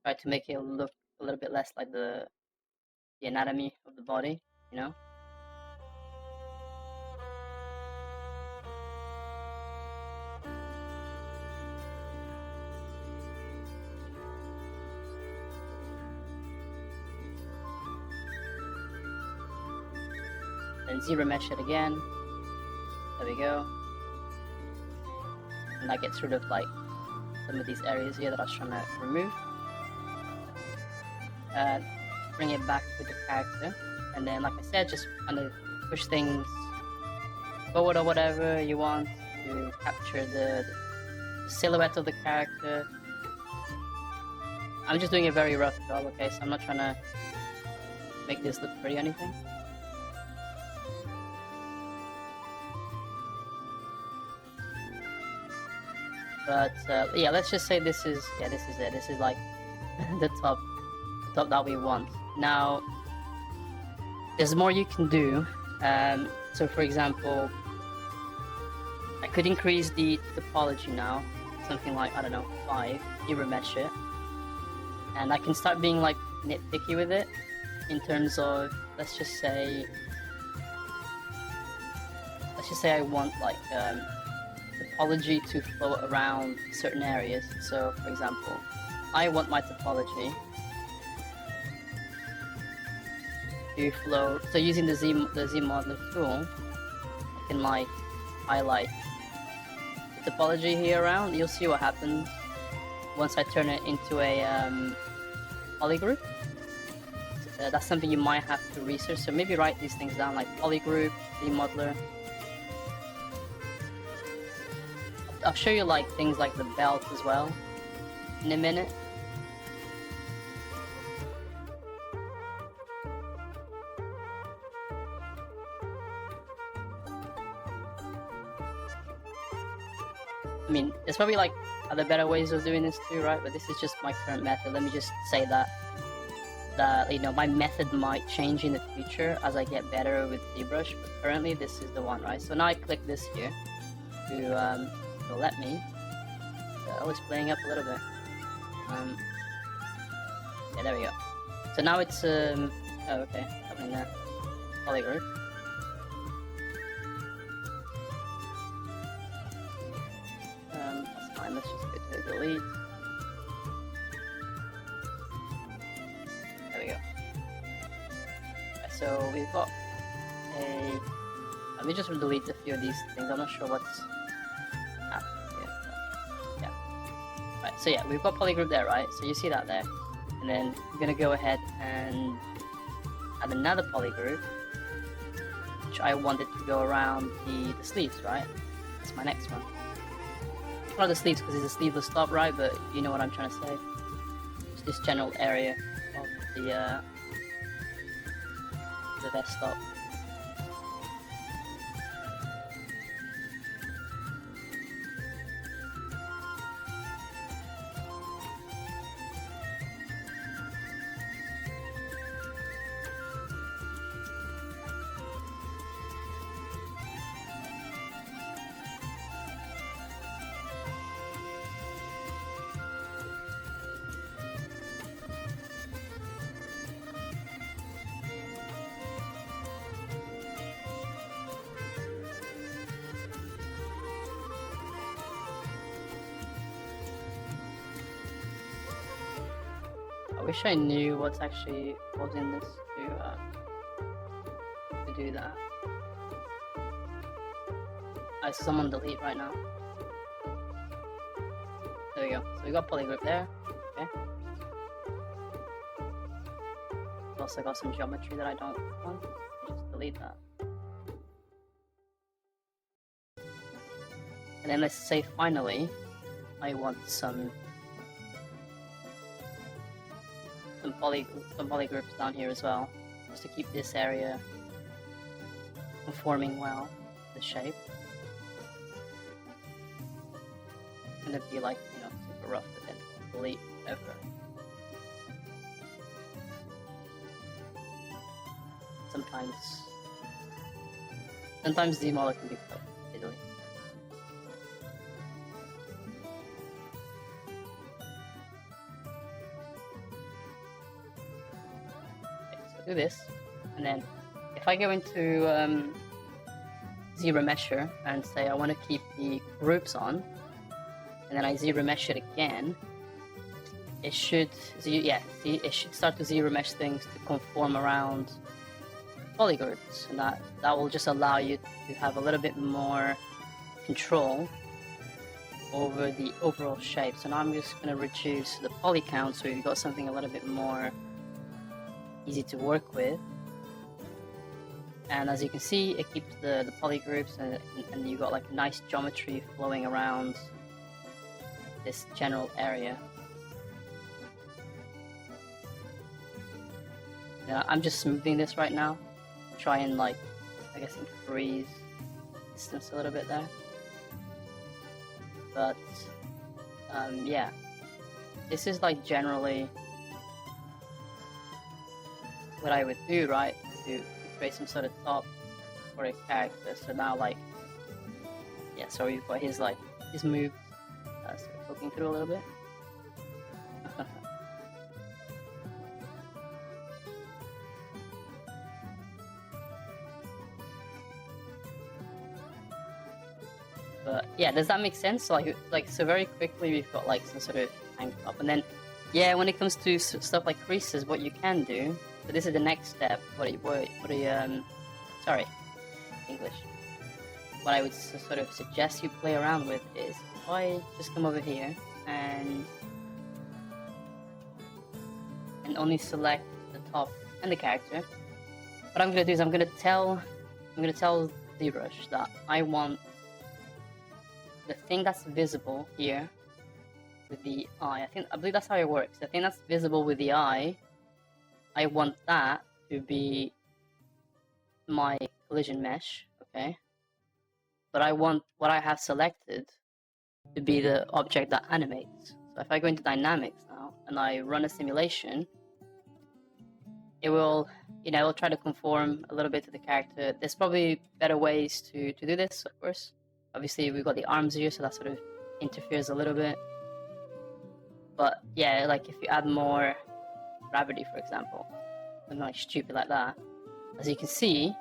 Try to make it look a little bit less like the anatomy of the body, you know? Then zero mesh it again. There we go. And that gets rid of like some of these areas here that I was trying to remove. Bring it back with the character, and then like I said, just kind of push things forward or whatever you want to capture the silhouette of the character. I'm just doing a very rough job, okay, so I'm not trying to make this look pretty or anything. But yeah, let's just say this is it. This is like the top that we want. Now, there's more you can do. So for example, I could increase the topology now, something like, I don't know, 5, remesh it. And I can start being like nitpicky with it in terms of, let's just say I want like topology to flow around certain areas. So for example, I want my topology to flow. So using the Z modeler tool, I can like highlight the topology here around. You'll see what happens once I turn it into a polygroup. That's something you might have to research. So maybe write these things down, like polygroup, Z modeler. I'll show you like things like the belt as well in a minute. I mean, there's probably like other better ways of doing this too, right? But this is just my current method. Let me just say that you know, my method might change in the future as I get better with ZBrush, but currently this is the one, right? So now I click this here to let me. Oh, it's playing up a little bit. Yeah, there we go. So now it's oh, okay, something there. Polygroup. That's fine. Let's just go to delete. There we go. Okay, so we've got a. Let me just delete a few of these things. I'm not sure what's happening here. Yeah. Right. So yeah, we've got polygroup there, right? So you see that there, and then we're gonna go ahead and add another polygroup. which I wanted to go around the sleeves, right? That's my next one. Not the sleeves because it's a sleeveless top, right? But you know what I'm trying to say. Just this general area of the vest top. I wish I knew what's actually causing this to do that. I saw someone delete right now. There we go. So we got polygroup there. Okay. Also got some geometry that I don't want. Just delete that. And then let's say finally, I want some polygroups down here as well, just to keep this area conforming well the shape. And it'd be like, you know, super rough with it. Delete over. Sometimes the model can be quite fiddly. Do this, and then if I go into ZBrush and say I want to keep the groups on, and then I ZBrush it again, it should it should start to ZBrush things to conform around polygroups, and that will just allow you to have a little bit more control over the overall shape. So now I'm just going to reduce the poly count so you've got something a little bit more easy to work with, and as you can see, it keeps the poly groups, and you got like nice geometry flowing around this general area. Now, I'm just smoothing this right now, try and like, I guess, increase distance a little bit there. But yeah, this is like generally what I would do, right, to create some sort of top for a character. So now, like, yeah, so we've got his moves, so poking through a little bit. But yeah, does that make sense? So, like so very quickly we've got like some sort of tank top, and then yeah, when it comes to stuff like creases, what you can do. So this is the next step. Sorry, English. What I would sort of suggest you play around with is if I just come over here and only select the top and the character. What I'm gonna do is I'm gonna tell ZBrush that I want the thing that's visible here with the eye. I believe that's how it works. The thing that's visible with the eye, I want that to be my collision mesh, okay? But I want what I have selected to be the object that animates. So if I go into dynamics now and I run a simulation, it will, it will try to conform a little bit to the character. There's probably better ways to do this, of course. Obviously we've got the arms here, so that sort of interferes a little bit. But yeah, like if you add more gravity, for example, something like stupid like that, as you can see,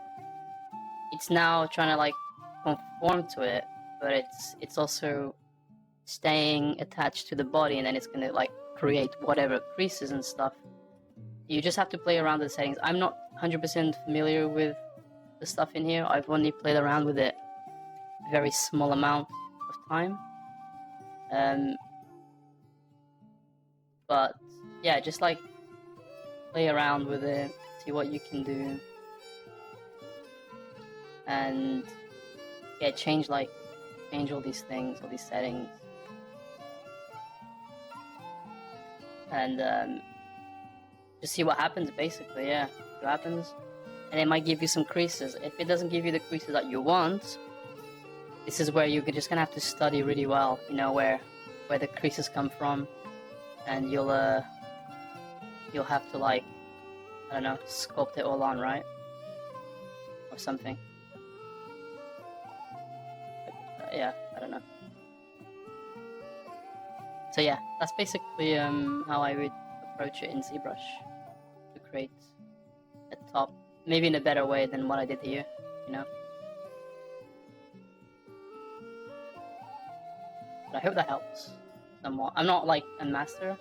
it's now trying to like conform to it, but it's also staying attached to the body, and then it's gonna like create whatever creases and stuff. You just have to play around with the settings. I'm not 100% familiar with the stuff in here. I've only played around with it a very small amount of time. But yeah, just like play around with it, see what you can do. and yeah, change all these things, all these settings, and just see what happens. Basically, yeah, see what happens, and it might give you some creases. If it doesn't give you the creases that you want, this is where you're just gonna have to study really well. You know where the creases come from, and you'll have to, like, I don't know, sculpt it all on, right? Or something. Yeah, I don't know. So yeah, that's basically how I would approach it in ZBrush to create a top, maybe in a better way than what I did here, you know? But I hope that helps somewhat. I'm not like a master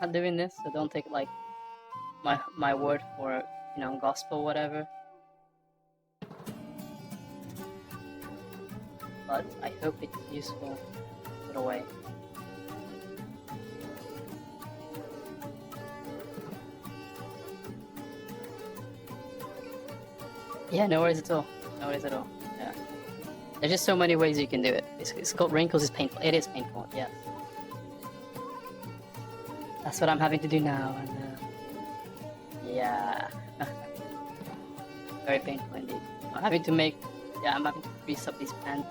at doing this, so don't take like my word for it, you know, gospel, whatever. But I hope it's useful in a way. Yeah, no worries at all. No worries at all. Yeah. There's just so many ways you can do it. Sculpt wrinkles is painful. It is painful, yes. That's what I'm having to do now, and yeah. Very painful indeed. I'm having to grease up these pants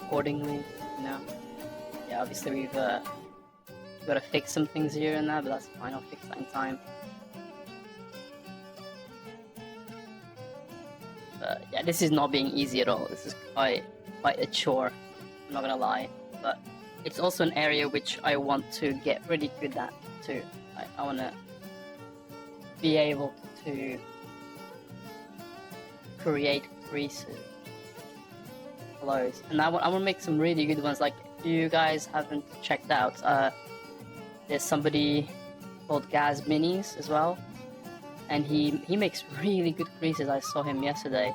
accordingly, you know. Yeah, obviously we've got to fix some things here and there, but that's fine, I'll fix that in time. But yeah, this is not being easy at all. This is quite a chore, I'm not gonna lie. But it's also an area which I want to get really good at too. I want to be able to create creases, flows, and I want to make some really good ones. Like, if you guys haven't checked out, there's somebody called Gaz Minis as well, and he makes really good creases. I saw him yesterday,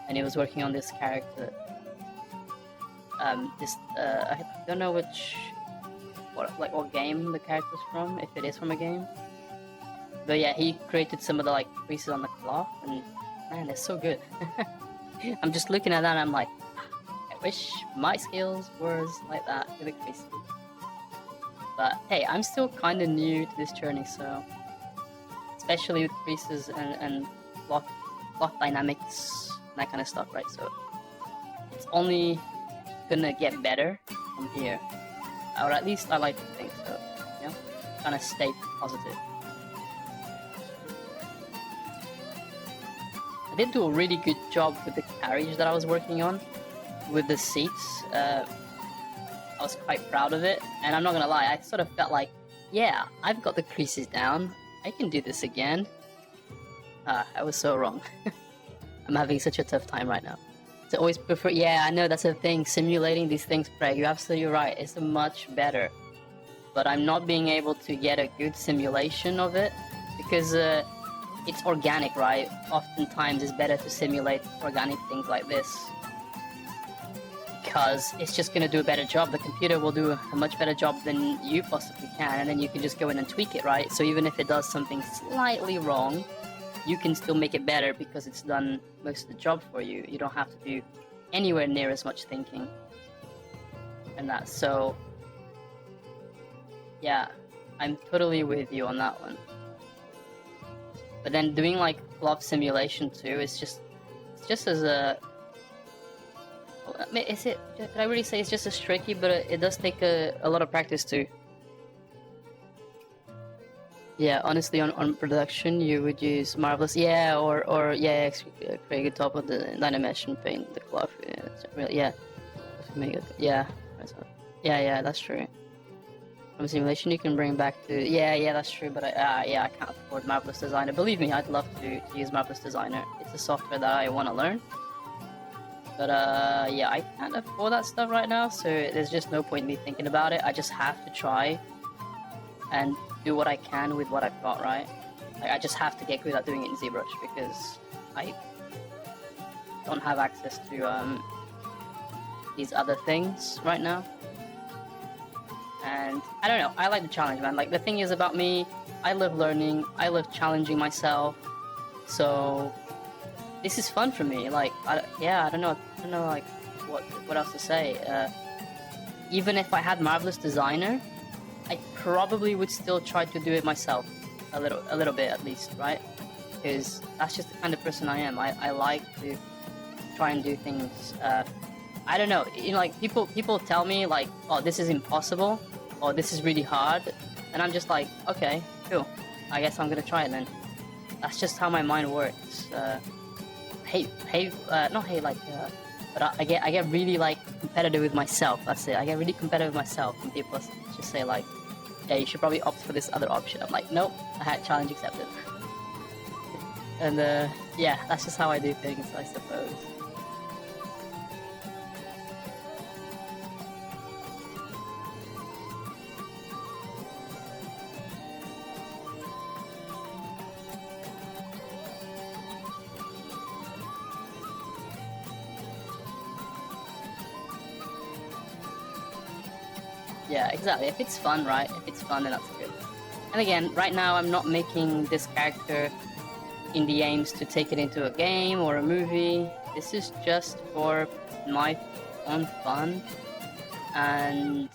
and he was working on this character. I don't know what game the character's from, if it is from a game. But yeah, he created some of the like creases on the cloth, and man, they're so good. I'm just looking at that and I'm like, I wish my skills was like that with the creases. But hey, I'm still kind of new to this journey, so especially with creases and cloth dynamics, and that kind of stuff, right? So it's only gonna get better from here, or at least I like to think so. You know, kind of stay positive. I did do a really good job with the carriage that I was working on, with the seats. I was quite proud of it, and I'm not gonna lie, I sort of felt like, yeah, I've got the creases down, I can do this again. I was so wrong. I'm having such a tough time right now. To always prefer, yeah, I know that's a thing, simulating these things, Craig, you're absolutely right, it's much better. But I'm not being able to get a good simulation of it, because it's organic, right? Oftentimes it's better to simulate organic things like this, because it's just going to do a better job. The computer will do a much better job than you possibly can, and then you can just go in and tweak it, right? So even if it does something slightly wrong, you can still make it better because it's done most of the job for you. You don't have to do anywhere near as much thinking and that. So yeah, I'm totally with you on that one. But then doing like glove simulation too, it's just as a, I mean, could I really say it's just as tricky, but it does take a lot of practice too. Yeah, honestly, on production, you would use Marvelous, yeah, or yeah, create a top of the Dynamesh and paint the cloth. Yeah, it's really, yeah, yeah, that's true. From simulation, you can bring back to, yeah, that's true. But I can't afford Marvelous Designer. Believe me, I'd love to use Marvelous Designer. It's a software that I want to learn. But yeah, I can't afford that stuff right now, so there's just no point in me thinking about it. I just have to try and do what I can with what I've got, right? Like, I just have to get good at doing it in ZBrush because I don't have access to these other things right now. And I don't know, I like the challenge, man. Like, the thing is about me, I love learning, I love challenging myself. So this is fun for me. Like, I don't know, like what else to say. Even if I had Marvelous Designer, I probably would still try to do it myself, a little bit at least, right? Because that's just the kind of person I am. I like to try and do things. I don't know, you know, like people tell me like, oh, this is impossible, or this is really hard, and I'm just like, okay, cool. I guess I'm gonna try it then. That's just how my mind works. Not hate, like, but I get really like competitive with myself. That's it. I get really competitive with myself, and people just say like, yeah, you should probably opt for this other option. I'm like, nope, I had challenge accepted. And yeah, that's just how I do things, I suppose. Yeah, exactly. If it's fun, right? If it's fun, then that's good. And again, right now I'm not making this character in the aims to take it into a game or a movie. This is just for my own fun. And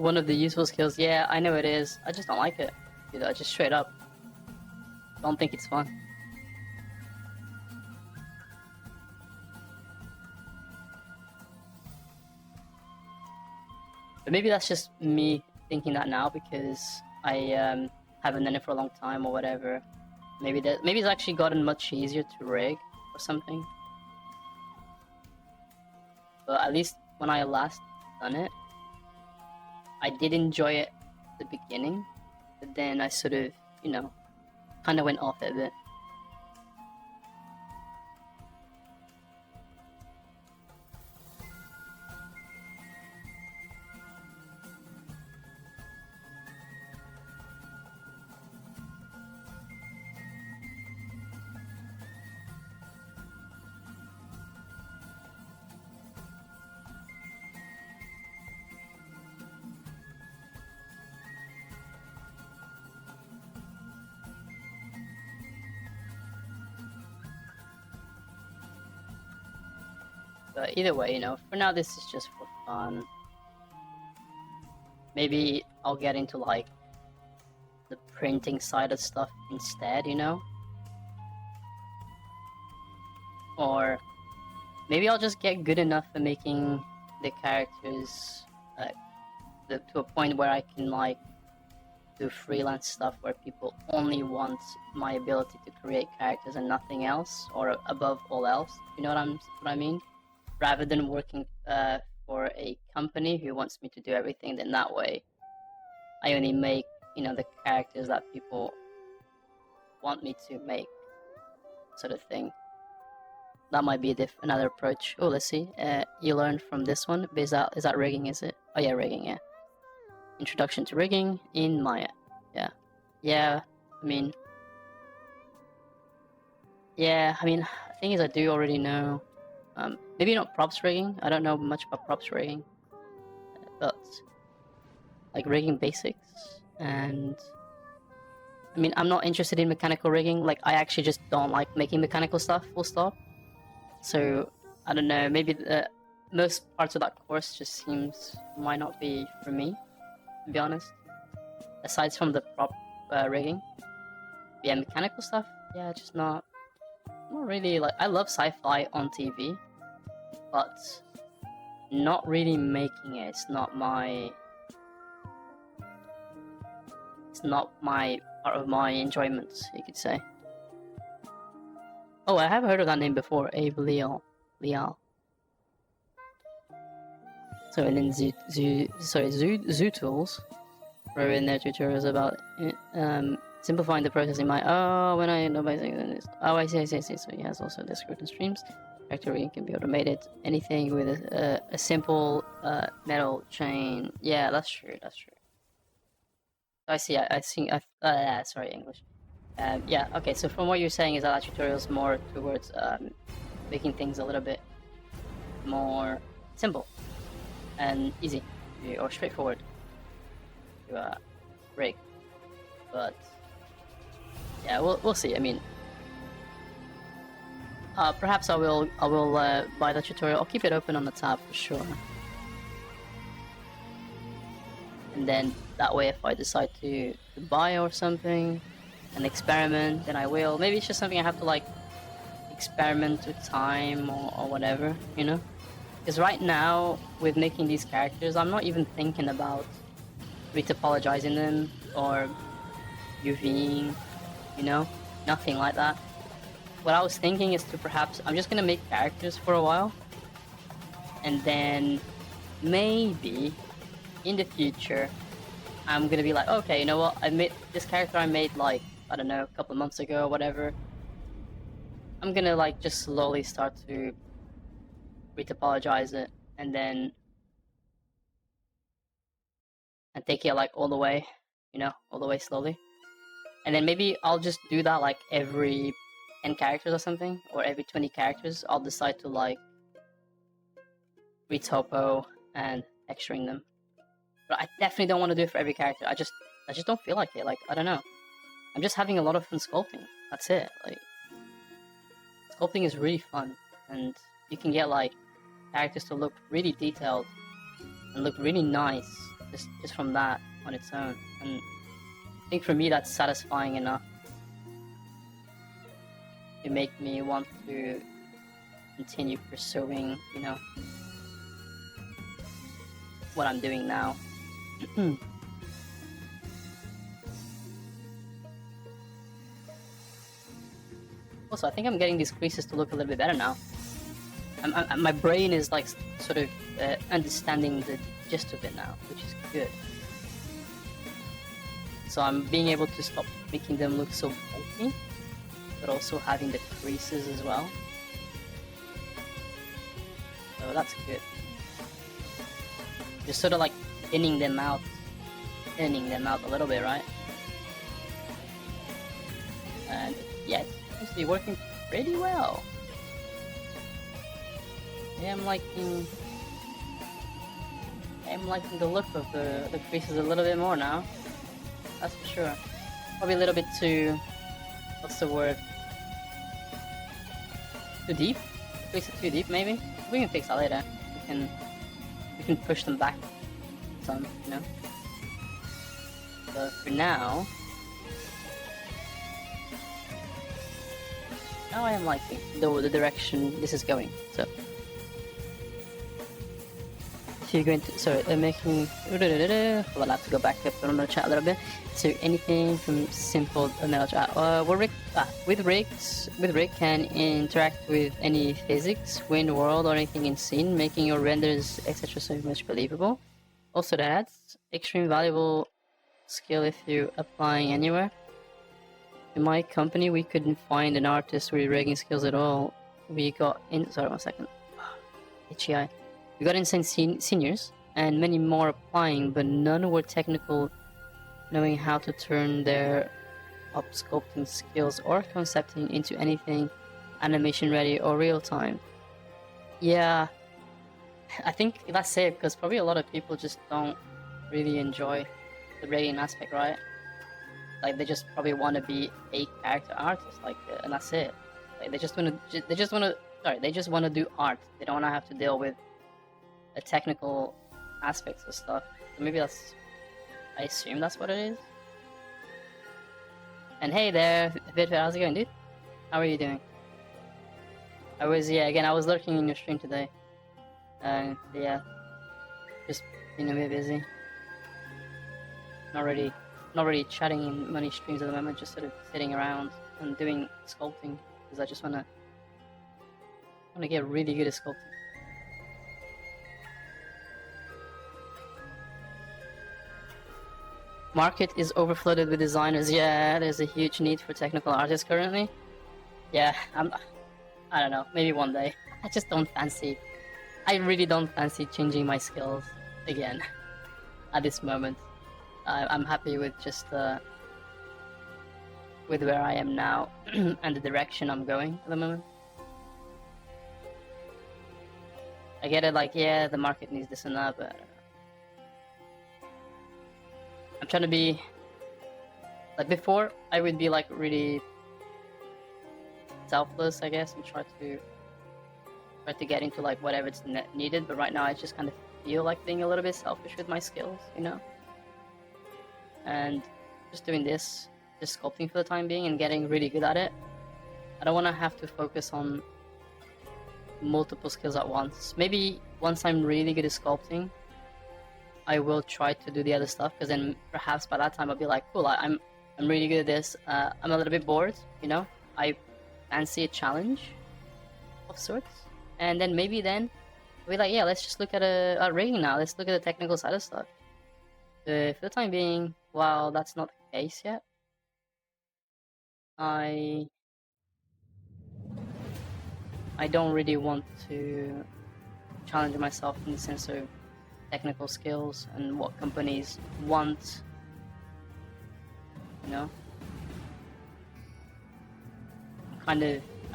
one of the useful skills. Yeah, I know it is. I just don't like it. Dude, I just straight up don't think it's fun. But maybe that's just me thinking that now because I haven't done it for a long time or whatever. Maybe it's actually gotten much easier to rig or something. But at least when I last done it, I did enjoy it at the beginning, but then I sort of, you know, kind of went off it a bit. But either way, you know, for now this is just for fun. Maybe I'll get into like the printing side of stuff instead, you know? Or maybe I'll just get good enough at making the characters to a point where I can like do freelance stuff where people only want my ability to create characters and nothing else, or above all else. You know what I mean? Rather than working for a company who wants me to do everything, then that way I only make, you know, the characters that people want me to make, sort of thing. That might be another approach. Oh, let's see. You learned from this one. Is that rigging? Is it? Oh yeah, rigging. Yeah. Introduction to rigging in Maya. Yeah. Yeah. I mean. Yeah. I mean, the thing is, I do already know. Maybe not props rigging. I don't know much about props rigging, but like rigging basics. And I mean, I'm not interested in mechanical rigging. Like, I actually just don't like making mechanical stuff. Full stop. So I don't know. Maybe most parts of that course just might not be for me, to be honest. Aside from the prop rigging, yeah, mechanical stuff. Yeah, just not really. Like, I love sci-fi on TV, but not really making it. It's not my part of my enjoyment, you could say. Oh, I have heard of that name before, Abe Leal. So, and then Zoo Tools wrote in their tutorials about simplifying the process in my. Oh, when I know basic, then it's. Oh, I see. So he has also Discord and streams. Factory can be automated. Anything with a simple metal chain. Yeah, that's true. I see. Sorry, English. Yeah. Okay. So from what you're saying is that tutorial is more towards making things a little bit more simple and easy or straightforward to rig. But yeah, we'll see. I mean, perhaps I will buy the tutorial. I'll keep it open on the tab for sure. And then that way, if I decide to buy or something, and experiment, then I will. Maybe it's just something I have to like experiment with time or whatever, you know? Because right now, with making these characters, I'm not even thinking about retopologizing them or UVing, you know? Nothing like that. What I was thinking is to perhaps, I'm just gonna make characters for a while, and then maybe in the future, I'm gonna be like, okay, you know what? I made this character. I made like, I don't know, a couple of months ago or whatever. I'm gonna like just slowly start to retopologize it, and then take it like all the way, you know, all the way slowly. And then maybe I'll just do that like every 10 characters or something, or every 20 characters. I'll decide to like retopo and texturing them. But I definitely don't want to do it for every character. I just don't feel like it. Like, I don't know. I'm just having a lot of fun sculpting. That's it. Like, sculpting is really fun, and you can get like characters to look really detailed and look really nice just from that on its own. And I think for me that's satisfying enough to make me want to continue pursuing, you know, what I'm doing now. Also, I think I'm getting these creases to look a little bit better now. My brain is like sort of understanding the gist of it now, which is good. So I'm being able to stop making them look so bulky, but also having the creases as well. So that's good. Just sort of like thinning them out a little bit, right? And yeah, it seems to be working pretty well. Yeah, I'm liking the look of the creases a little bit more now. That's for sure. Probably a little bit too, what's the word? Too deep? Creases too deep, maybe? We can fix that later. We can push them back some, you know? But for now I am liking the direction this is going, so. If you're going to, sorry, I'm making, well, I'll have to go back up on the chat a little bit. So anything from simple metal chat. With rig can interact with any physics, wind, world, or anything in scene, making your renders, etc. so much believable. Also that's extreme valuable skill if you applying anywhere. In my company, we couldn't find an artist with rigging skills at all. We got in, sorry, 1 second. Itchy eye. We got insane seniors and many more applying, but none were technical, knowing how to turn their up sculpting skills or concepting into anything animation ready or real time. Yeah, I think that's it, because probably a lot of people just don't really enjoy the rigging aspect, right? Like they just probably want to be a character artist, like, and that's it. Like they just want to do art. They don't want to have to deal with the technical aspects of stuff. So maybe I assume that's what it is. And hey there, Vidvid, how's it going, dude? How are you doing? I was lurking in your stream today. Yeah, just being a bit busy. Not really chatting in many streams at the moment, just sort of sitting around and doing sculpting, because I just wanna get really good at sculpting. Market is overflooded with designers. Yeah, there's a huge need for technical artists currently. Yeah, I don't know, maybe one day. I really don't fancy changing my skills again at this moment. I'm happy with just with where I am now and the direction I'm going at the moment. I get it, like, yeah, the market needs this and that, but I'm trying to be like, before I would be like really selfless, I guess, and try to get into like whatever's needed, but right now I just kind of feel like being a little bit selfish with my skills, you know? And just doing this, just sculpting for the time being and getting really good at it. I don't want to have to focus on multiple skills at once. Maybe once I'm really good at sculpting, I will try to do the other stuff, because then perhaps by that time I'll be like, cool, I'm really good at this. I'm a little bit bored, you know? I fancy a challenge of sorts. And then maybe then I'll be like, yeah, let's just look at rigging now. Let's look at the technical side of stuff. For the time being, while that's not the case yet, I don't really want to challenge myself in the sense of technical skills and what companies want, you know? At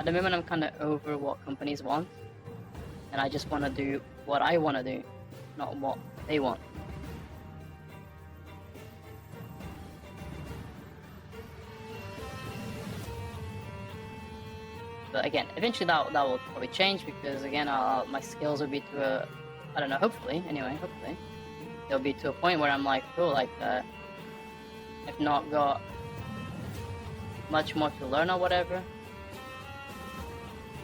the moment I'm kind of over what companies want, and I just want to do what I want to do, not what they want. But again, eventually that will probably change, because again, my skills will be to I don't know, hopefully, there'll be to a point where I'm like, cool, like I've not got much more to learn or whatever.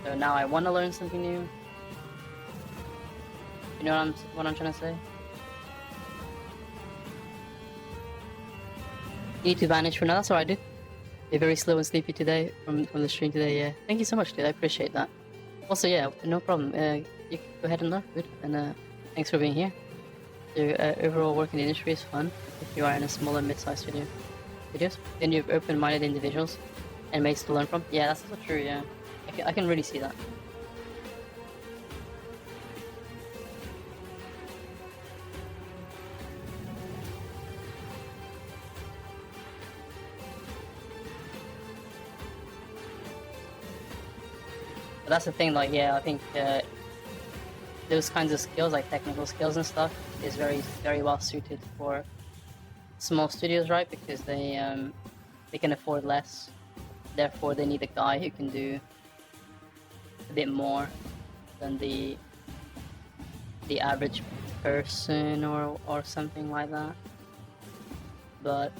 So now I want to learn something new. You know what I'm trying to say? You need to vanish for now. That's alright, dude. You're very slow and sleepy today from the stream today. Yeah, thank you so much, dude. I appreciate that. Also, yeah, no problem. You can go ahead and learn, dude. And thanks for being here. Your overall work in the industry is fun if you are in a smaller, mid-sized videos. Then you have open-minded individuals and mates to learn from. Yeah, that's also true. Yeah, I can really see that. But that's the thing, like, yeah, I think those kinds of skills, like technical skills and stuff, is very, very well suited for small studios, right? Because they can afford less, therefore they need a guy who can do a bit more than the average person or something like that. But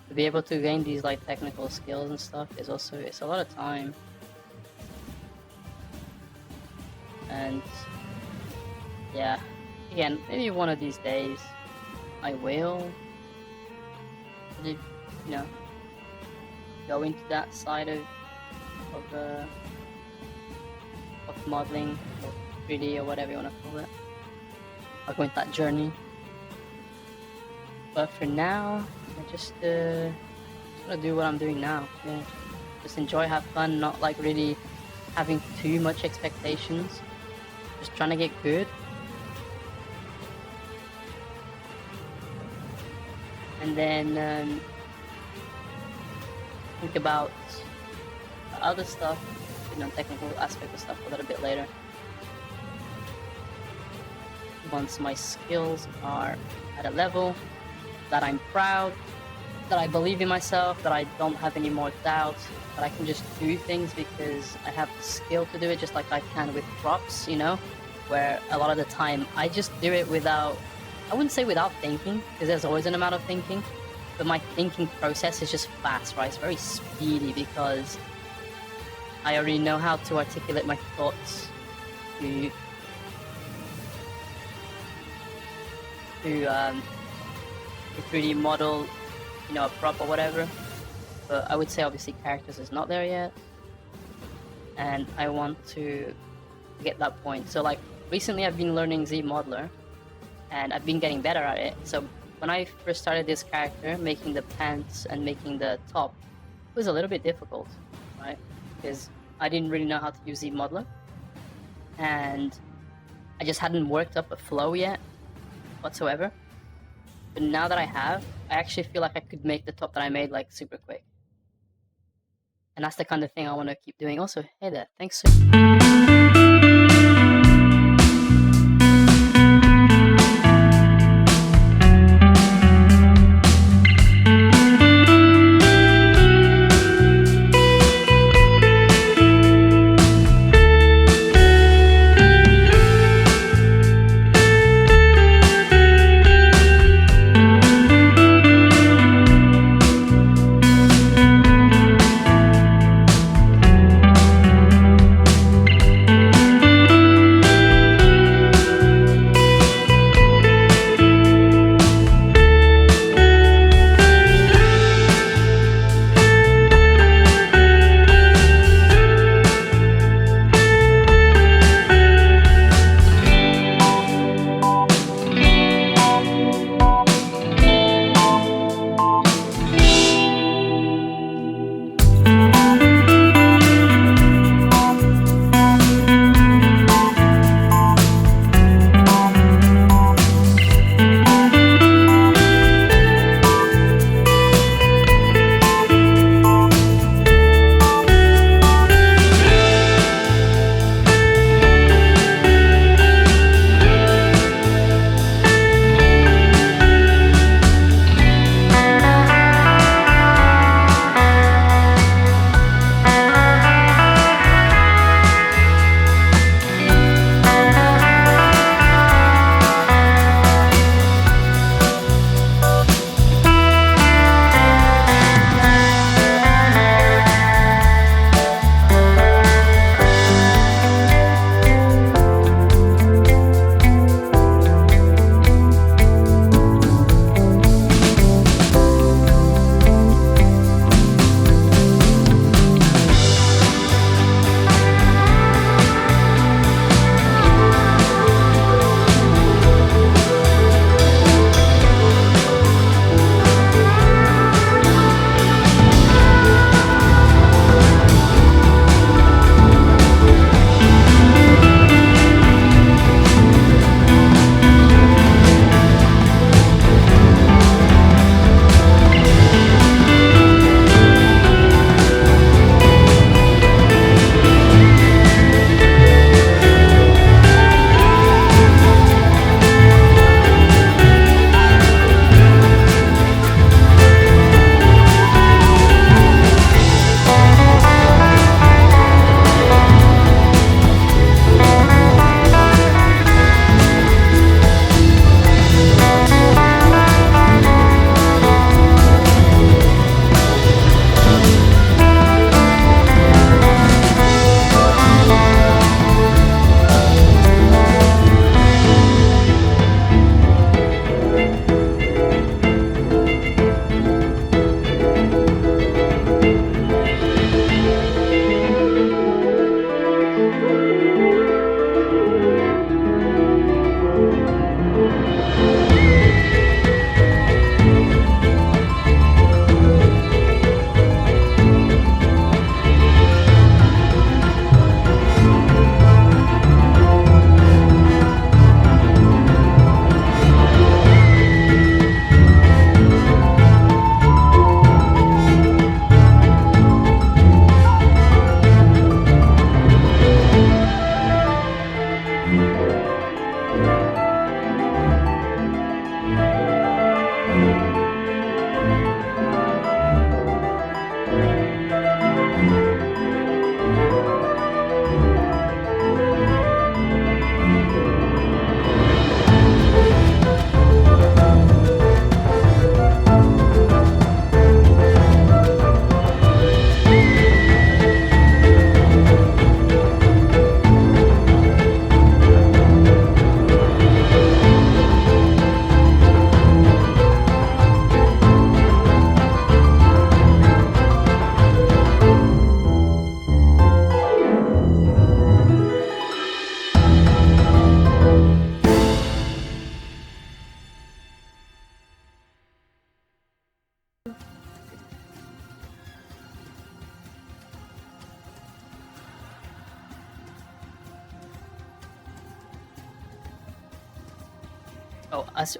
to be able to gain these like technical skills and stuff is also, it's a lot of time. And yeah, again, maybe one of these days I will, you know, go into that side of modeling or 3D or whatever you want to call it. I'll go into that journey. But for now, I just want to do what I'm doing now. Yeah, just enjoy, have fun, not like really having too much expectations. Just trying to get good. And then think about the other stuff, you know, technical aspect of stuff a little bit later. Once my skills are at a level that I'm proud, that I believe in myself, that I don't have any more doubts, that I can just do things because I have the skill to do it, just like I can with props, you know, where a lot of the time I just do it without, I wouldn't say without thinking, because there's always an amount of thinking, but my thinking process is just fast, right? It's very speedy because I already know how to articulate my thoughts to 3D model, you know, a prop or whatever. But I would say obviously characters is not there yet, and I want to get that point. So like recently I've been learning ZModeler and I've been getting better at it. So when I first started this character, making the pants and making the top, it was a little bit difficult, right? Because I didn't really know how to use ZModeler and I just hadn't worked up a flow yet whatsoever. But now that I have, I actually feel like I could make the top that I made like super quick. And that's the kind of thing I want to keep doing. Also, hey there, thanks so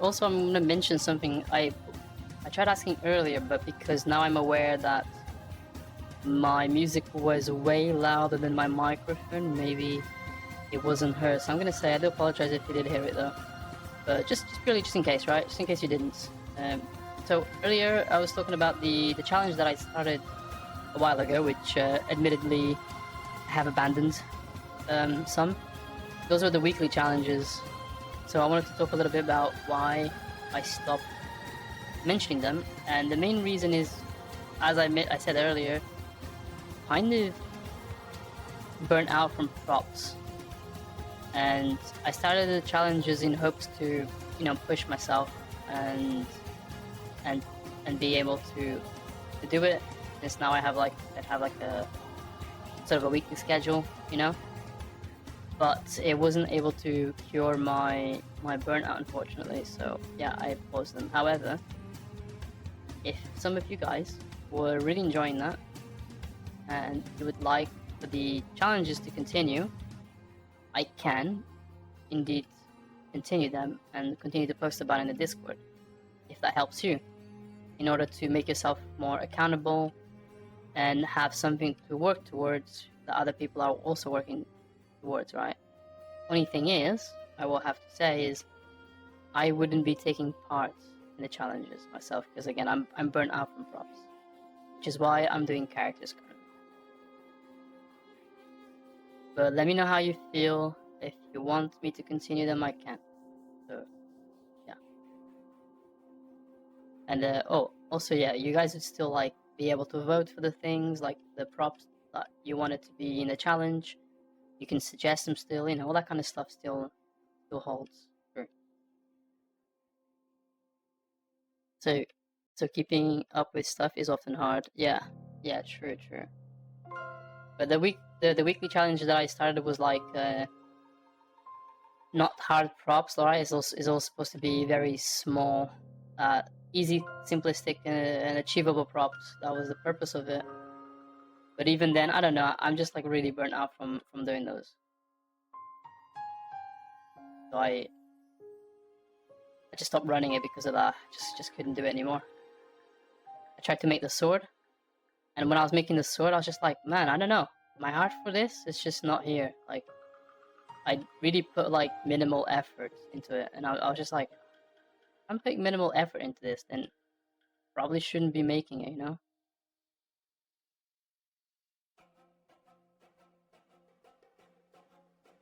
Also, I'm gonna mention something I tried asking earlier, but because now I'm aware that my music was way louder than my microphone, maybe it wasn't heard. So I'm gonna say I do apologize if you did hear it though, but just purely just in case, right? Just in case you didn't. So earlier I was talking about the challenge that I started a while ago, which admittedly I have abandoned some. Those are the weekly challenges. So I wanted to talk a little bit about why I stopped mentioning them, and the main reason is, as I said earlier, kind of burnt out from props, and I started the challenges in hopes to, push myself and be able to do it. Since now I have like a sort of a weekly schedule, but it wasn't able to cure my burnout, unfortunately. So yeah, I paused them. However, if some of you guys were really enjoying that and you would like for the challenges to continue, I can indeed continue them and continue to post about it in the Discord, if that helps you, in order to make yourself more accountable and have something to work towards that other people are also working towards, right? Only thing is, I will have to say, is I wouldn't be taking part in the challenges myself, because again, I'm burnt out from props, which is why I'm doing characters currently. But let me know how you feel. If you want me to continue them, I can. So yeah. And also yeah, you guys would still like be able to vote for the things, like the props that you wanted to be in the challenge. You can suggest them still, all that kind of stuff still holds true. So keeping up with stuff is often hard. Yeah, true. But the weekly challenge that I started was like not hard props, right? It's all supposed to be very small, easy, simplistic, and achievable props. That was the purpose of it. But even then, I don't know. I'm just like really burnt out from doing those. So I just stopped running it because of that. Just couldn't do it anymore. I tried to make the sword, and when I was making the sword, I was just like, man, I don't know. My heart for this is just not here. Like, I really put like minimal effort into it, and I was just like, I'm putting minimal effort into this, then probably shouldn't be making it,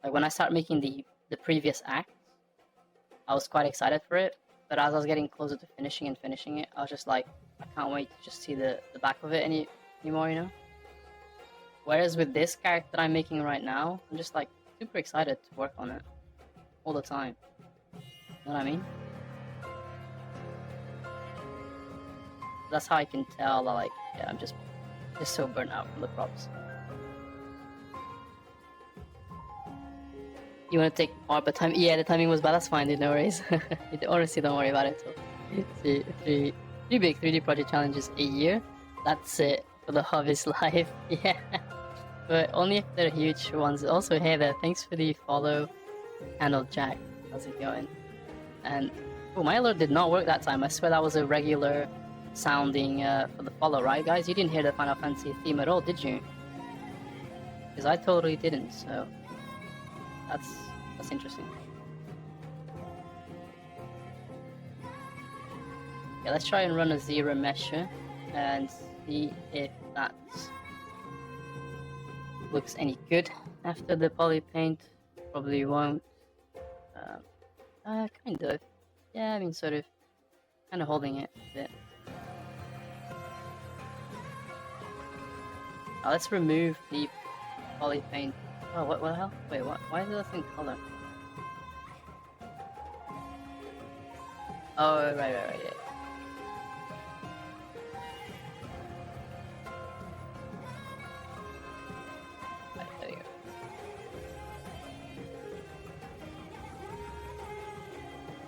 Like when I started making the previous act, I was quite excited for it, but as I was getting closer to finishing it, I was just like, I can't wait to just see the back of it anymore, Whereas with this character that I'm making right now, I'm just like super excited to work on it all the time. You know what I mean? That's how I can tell that, like, yeah, I'm just so burnt out from the props. You want to take part, but the timing was bad. That's fine, dude. No worries. Honestly, don't worry about it. So, three big 3D project challenges a year. That's it for the hobbyist life. Yeah, but only if they're huge ones. Also, hey there, thanks for the follow, Handle Jack. How's it going? And my alert did not work that time. I swear that was a regular sounding for the follow, right, guys? You didn't hear the Final Fantasy theme at all, did you? Because I totally didn't. So. That's interesting. Yeah, let's try and run a zero mesher and see if that looks any good after the poly paint. Probably won't. Kind of. Yeah, I mean, sort of. Kind of holding it a bit. Now let's remove the poly paint. Oh, what the hell? Wait, what? Why is that thing color? Oh, right, yeah. Right, there you go.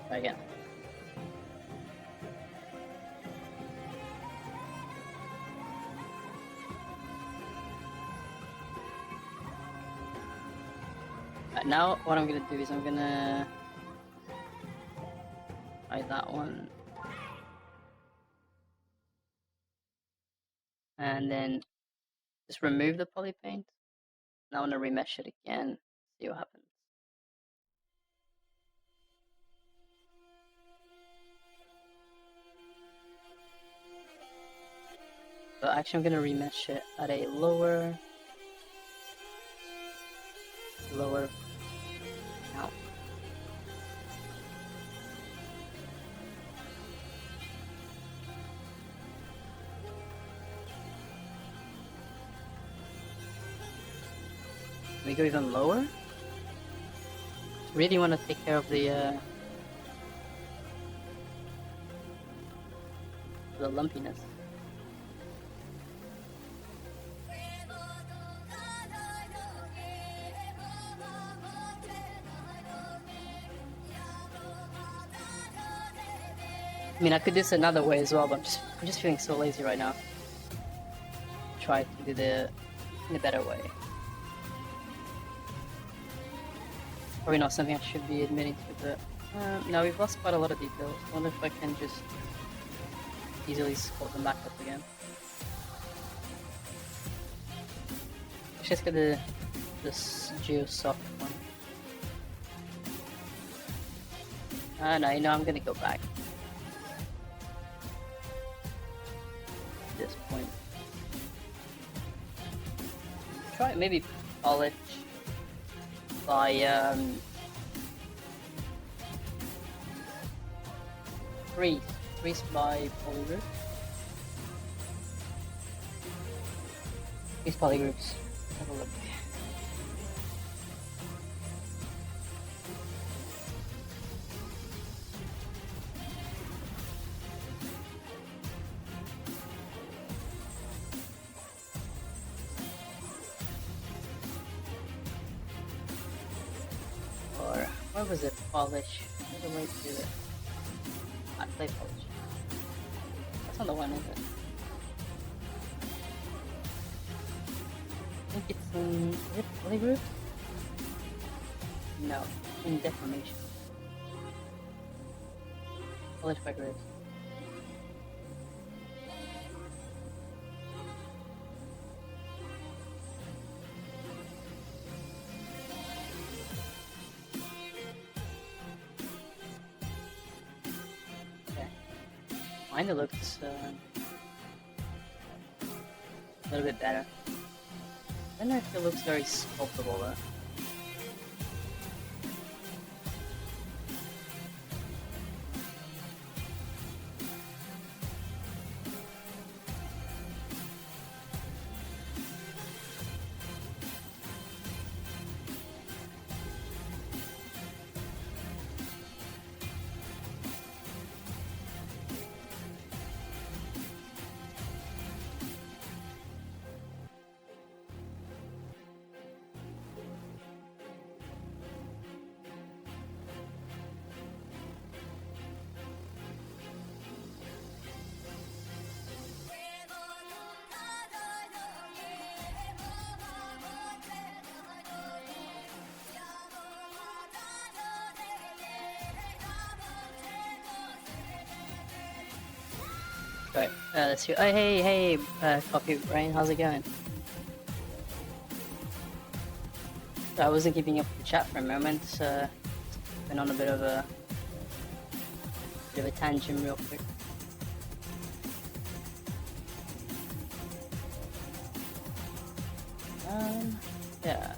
Try again. Now what I'm gonna do is I'm gonna try that one. And then just remove the poly paint. Now I want to remesh it again, see what happens. So actually I'm going to remesh it at a lower count. Can we go even lower? Really want to take care of the lumpiness. I mean, I could do this another way as well, but I'm just feeling so lazy right now. Try to do the in a better way. Probably not something I should be admitting to, but no, we've lost quite a lot of details. I wonder if I can just easily sculpt them back up again. Let's just get this Geosoft one. No, you know, I'm gonna go back. At this point. Try maybe polish by grease by polygroup. These polygroups. Have a look. Or was it polish? There's a way to do it. Not clay polish. That's not the one, is it? I think it's in. Is it polygroup? No, in deformation. Polish by groups. Kinda looks a little bit better. I don't know if it looks very sculptable though. Right, let's see. Oh, hey, Coffee Brain, how's it going? So I wasn't keeping up with the chat for a moment. Been on a bit of a tangent real quick. Yeah.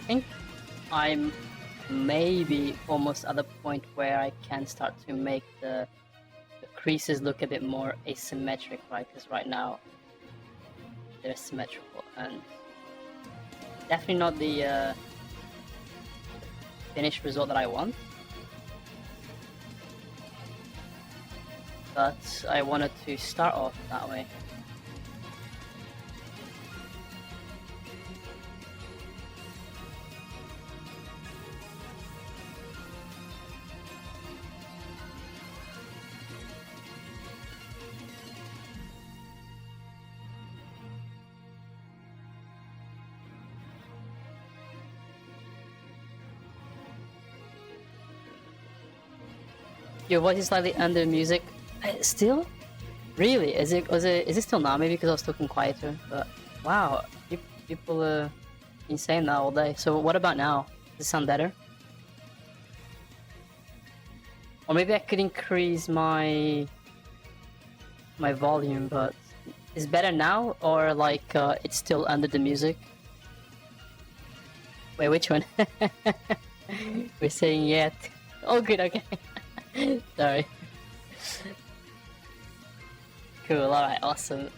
think I'm maybe almost at the point where I can start to make the creases look a bit more asymmetric, right? Because right now they're symmetrical, and definitely not the finished result that I want. But I wanted to start off that way. Your voice is slightly under music. Still? Really? Is it still now? Maybe because I was talking quieter. But wow, people are insane now all day. So what about now? Does it sound better? Or maybe I could increase my volume, but is it better now, or like it's still under the music? Wait, which one? We're saying yet. Oh, good. Okay. Sorry. Cool, alright, awesome.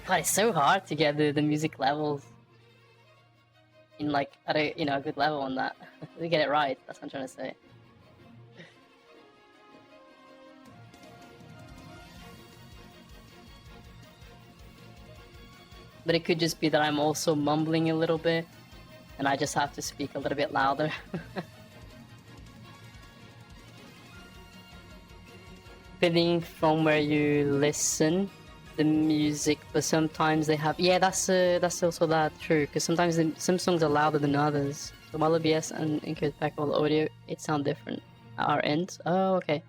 God, it's so hard to get the music levels in like at a a good level on that. To get it right, that's what I'm trying to say. But it could just be that I'm also mumbling a little bit and I just have to speak a little bit louder. Depending from where you listen the music, but sometimes they have that's also that true, because sometimes some songs are louder than others. So while OBS and encode back all the audio, it sounds different at our end. Oh, okay.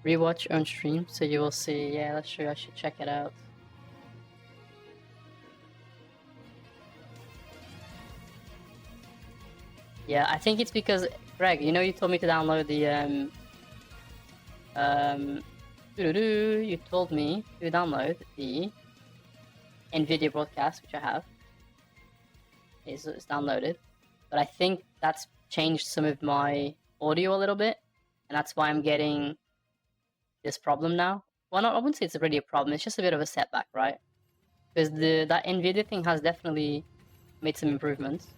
Rewatch on stream, so you will see. Yeah, that's true. I should check it out. Yeah, I think it's because Greg, you told me to download the you told me to download the NVIDIA broadcast, which I have. It's downloaded, but I think that's changed some of my audio a little bit, and that's why I'm getting this problem now. Well, I wouldn't say it's really a problem. It's just a bit of a setback, right? Because that NVIDIA thing has definitely made some improvements,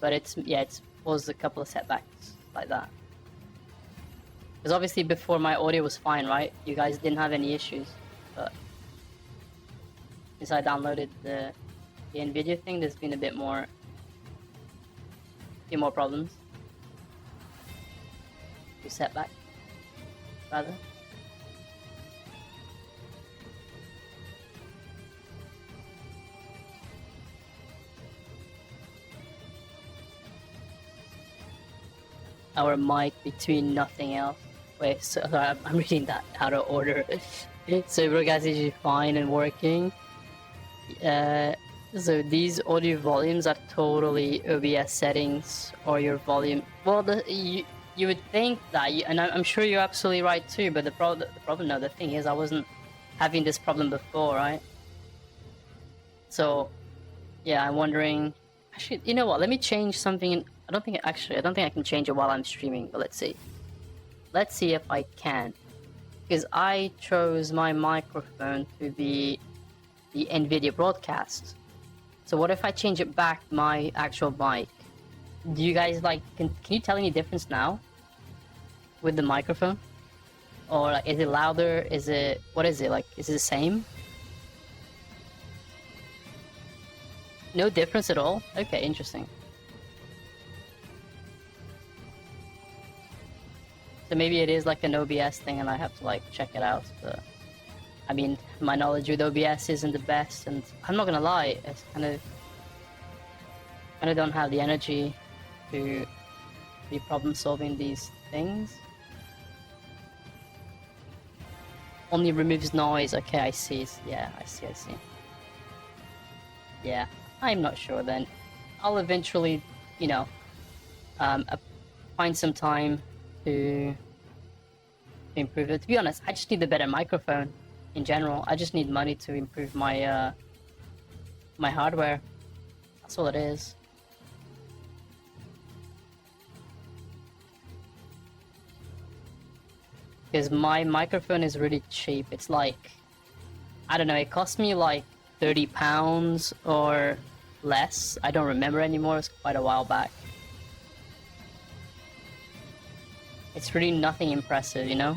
but it's caused a couple of setbacks like that. Because obviously before my audio was fine, right? You guys didn't have any issues, but since I downloaded the NVIDIA thing, there's been a few more problems. A setback, rather. Our mic between nothing else. Wait, so I'm reading that out of order. So broadcast is usually fine and working. So these audio volumes are totally OBS settings or your volume. Well, you would think that, and I'm sure you're absolutely right too. But the thing is, I wasn't having this problem before, right? So, yeah, I'm wondering. Actually, you know what? Let me change something. I don't think I can change it while I'm streaming. But let's see. Let's see if I can, because I chose my microphone to be the NVIDIA broadcast. So what if I change it back my actual mic? Do you guys can you tell any difference now with the microphone? Or like, is it louder? What is it like? Is it the same? No difference at all? Okay, interesting. So maybe it is like an OBS thing and I have to check it out, but I mean, my knowledge with OBS isn't the best, and I'm not gonna lie, it's kind of don't have the energy to be problem solving these things. Only removes noise. Okay, I see. Yeah, I see. Yeah, I'm not sure then. I'll eventually, find some time to improve it. To be honest, I just need a better microphone in general. I just need money to improve my my hardware. That's all it is. Because my microphone is really cheap. It's like, I don't know, it cost me like £30 or less. I don't remember anymore, it's quite a while back. It's really nothing impressive, you know?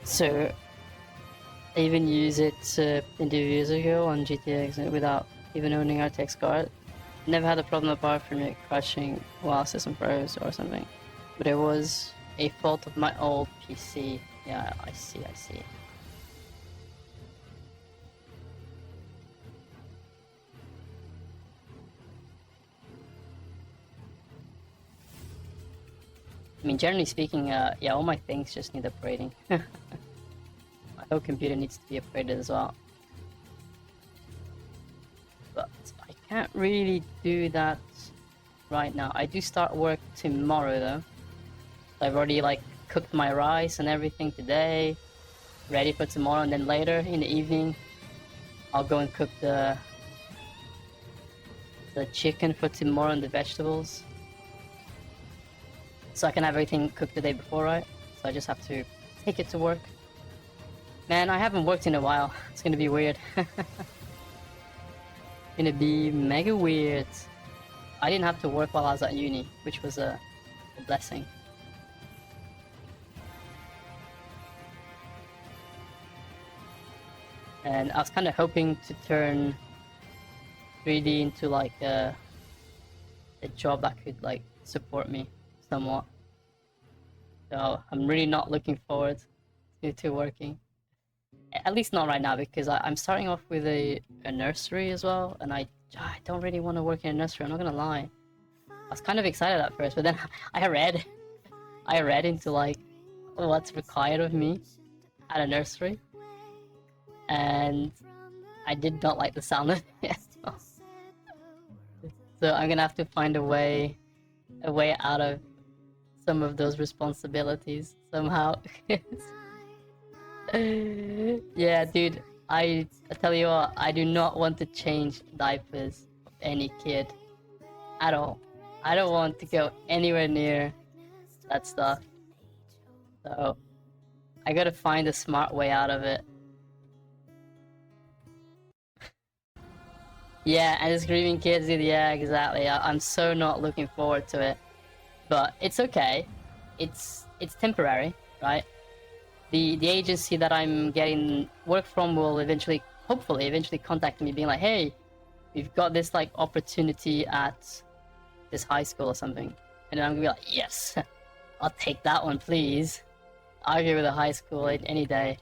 So, I even use it interviews ago on GTX without even owning RTX card. Never had a problem apart from it crashing while system froze or something. But it was a fault of my old PC. Yeah, I see. I mean, generally speaking, yeah, all my things just need upgrading. My whole computer needs to be upgraded as well. But I can't really do that right now. I do start work tomorrow though. I've already like cooked my rice and everything today, ready for tomorrow, and then later in the evening I'll go and cook the chicken for tomorrow and the vegetables. So I can have everything cooked the day before, right? So I just have to take it to work. Man, I haven't worked in a while. It's gonna be weird. Gonna be mega weird. I didn't have to work while I was at uni, which was a blessing. And I was kind of hoping to turn 3D into like a job that could like support me somewhat. So I'm really not looking forward to working. At least not right now, because I'm starting off with a nursery as well, and I don't really want to work in a nursery, I'm not gonna lie. I was kind of excited at first, but then I read into like what's required of me at a nursery, and I did not like the sound of it. So I'm gonna have to find a way out of some of those responsibilities somehow. Yeah, dude, I tell you what, I do not want to change diapers of any kid at all. I don't want to go anywhere near that stuff. So I gotta find a smart way out of it. Yeah, and the screaming kids, dude, yeah, exactly. I'm so not looking forward to it. But it's okay. It's temporary, right? The agency that I'm getting work from will hopefully contact me being like, hey, we've got this like opportunity at this high school or something. And then I'm gonna be like, yes, I'll take that one, please. I'll go with a high school any day.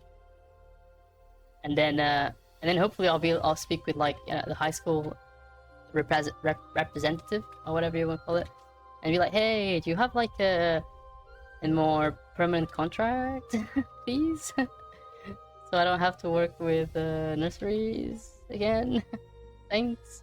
And then hopefully I'll speak with like the high school representative or whatever you want to call it, and be like, hey, do you have like a more permanent contract, please? So I don't have to work with nurseries again. Thanks.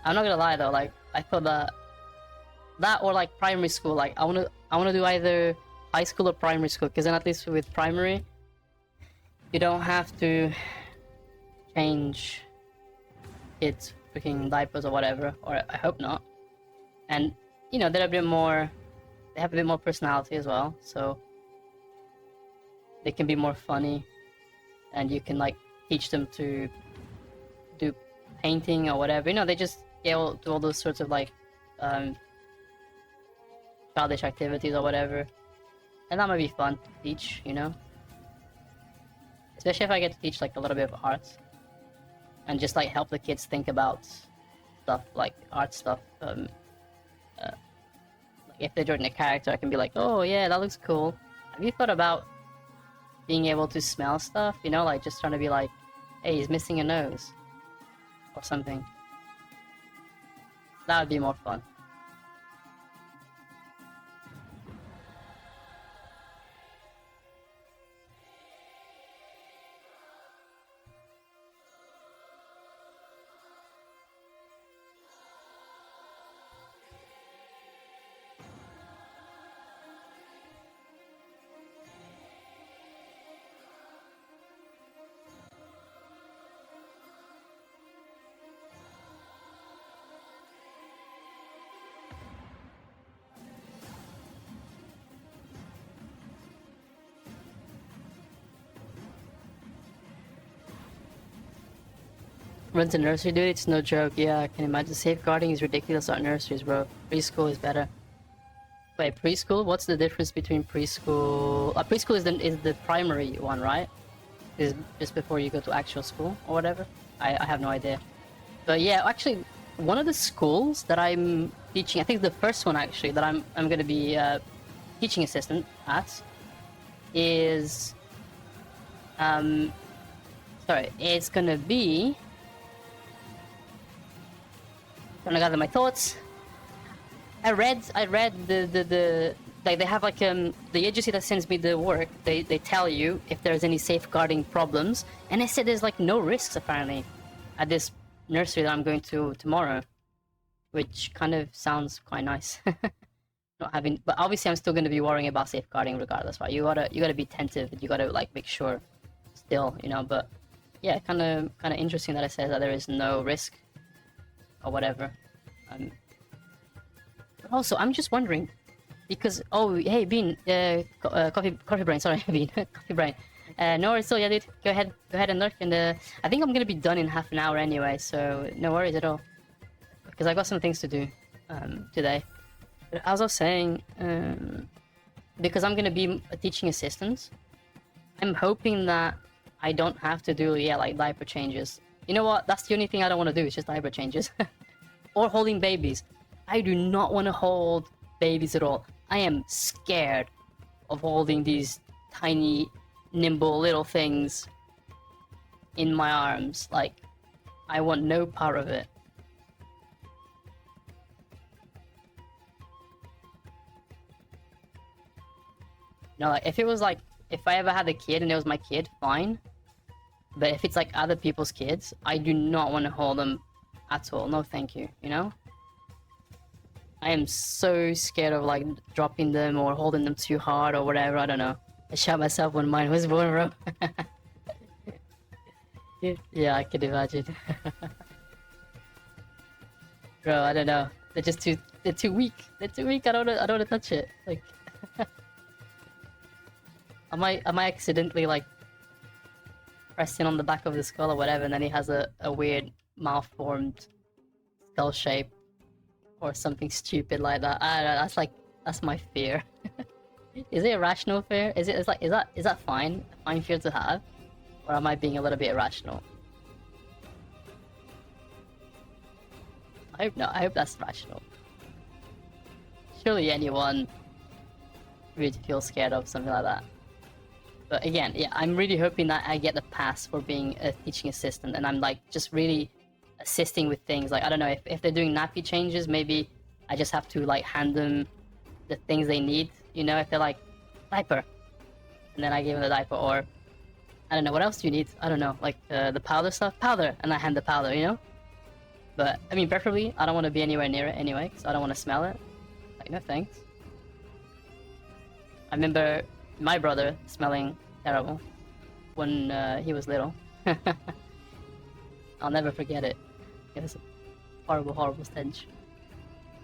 I'm not gonna lie though, like I thought that or like primary school, like I wanna do either high school or primary school, because then at least with primary you don't have to change kids freaking diapers or whatever, or I hope not. And you know, they have a bit more personality as well, so they can be more funny, and you can like teach them to do painting or whatever. You know, they just do all those sorts of like childish activities or whatever, and that might be fun to teach, you know. Especially if I get to teach like a little bit of art, and just like help the kids think about stuff like art stuff. Like if they're drawing a character, I can be like, oh yeah, that looks cool. Have you thought about being able to smell stuff? You know, like just trying to be like, hey, he's missing a nose, or something. That would be more fun. Runs a nursery, dude. It's no joke. Yeah, I can imagine. Safeguarding is ridiculous at nurseries, bro. Preschool is better. Wait, preschool? What's the difference between preschool? Preschool is the primary one, right? Is just before you go to actual school or whatever. I have no idea. But yeah, actually, one of the schools that I'm teaching, I think the first one actually that I'm gonna be teaching assistant at is sorry, it's gonna be. Trying to gather my thoughts. I read the like they have like the agency that sends me the work. They tell you if there's any safeguarding problems, and they said there's like no risks apparently at this nursery that I'm going to tomorrow, which kind of sounds quite nice. Not having, but obviously I'm still going to be worrying about safeguarding regardless, right? You gotta be attentive. You gotta like make sure, still, you know. But yeah, kind of interesting that it says that there is no risk or whatever. But also, I'm just wondering because hey Bean, coffee brain. Sorry, Bean, coffee brain. No worries, still, yeah, dude. Go ahead and lurk. And I think I'm gonna be done in half an hour anyway, so no worries at all. Because I got some things to do today. But as I was saying, because I'm gonna be a teaching assistant, I'm hoping that I don't have to do like diaper changes. You know what? That's the only thing I don't want to do. Is just diaper changes, or holding babies. I do not want to hold babies at all. I am scared of holding these tiny, nimble little things in my arms. Like, I want no part of it. You know, like, if it was like, if I ever had a kid and it was my kid, fine. But if it's like other people's kids, I do not want to hold them at all. No, thank you, you know? I am so scared of like dropping them or holding them too hard or whatever. I don't know. I shot myself when mine was born, bro. Yeah, I can imagine. Bro, I don't know. They're just they're too weak. They're too weak. I don't want to touch it. Like, I might accidentally like press in on the back of the skull or whatever, and then he has a weird malformed skull shape. Or something stupid like that. I don't know, that's my fear. Is it a rational fear? Is that fine? A fine fear to have? Or am I being a little bit irrational? I hope that's rational. Surely anyone would feel scared of something like that. But again, yeah, I'm really hoping that I get the pass for being a teaching assistant, and I'm like just really assisting with things. Like, I don't know, if they're doing nappy changes, maybe I just have to like hand them the things they need, you know? If they're like, diaper, and then I give them the diaper, or I don't know, what else do you need? I don't know, like the powder stuff, powder, and I hand the powder, you know? But I mean, preferably I don't want to be anywhere near it anyway, because I don't want to smell it. Like, no thanks. I remember my brother smelling terrible when he was little. I'll never forget it. It was a horrible stench.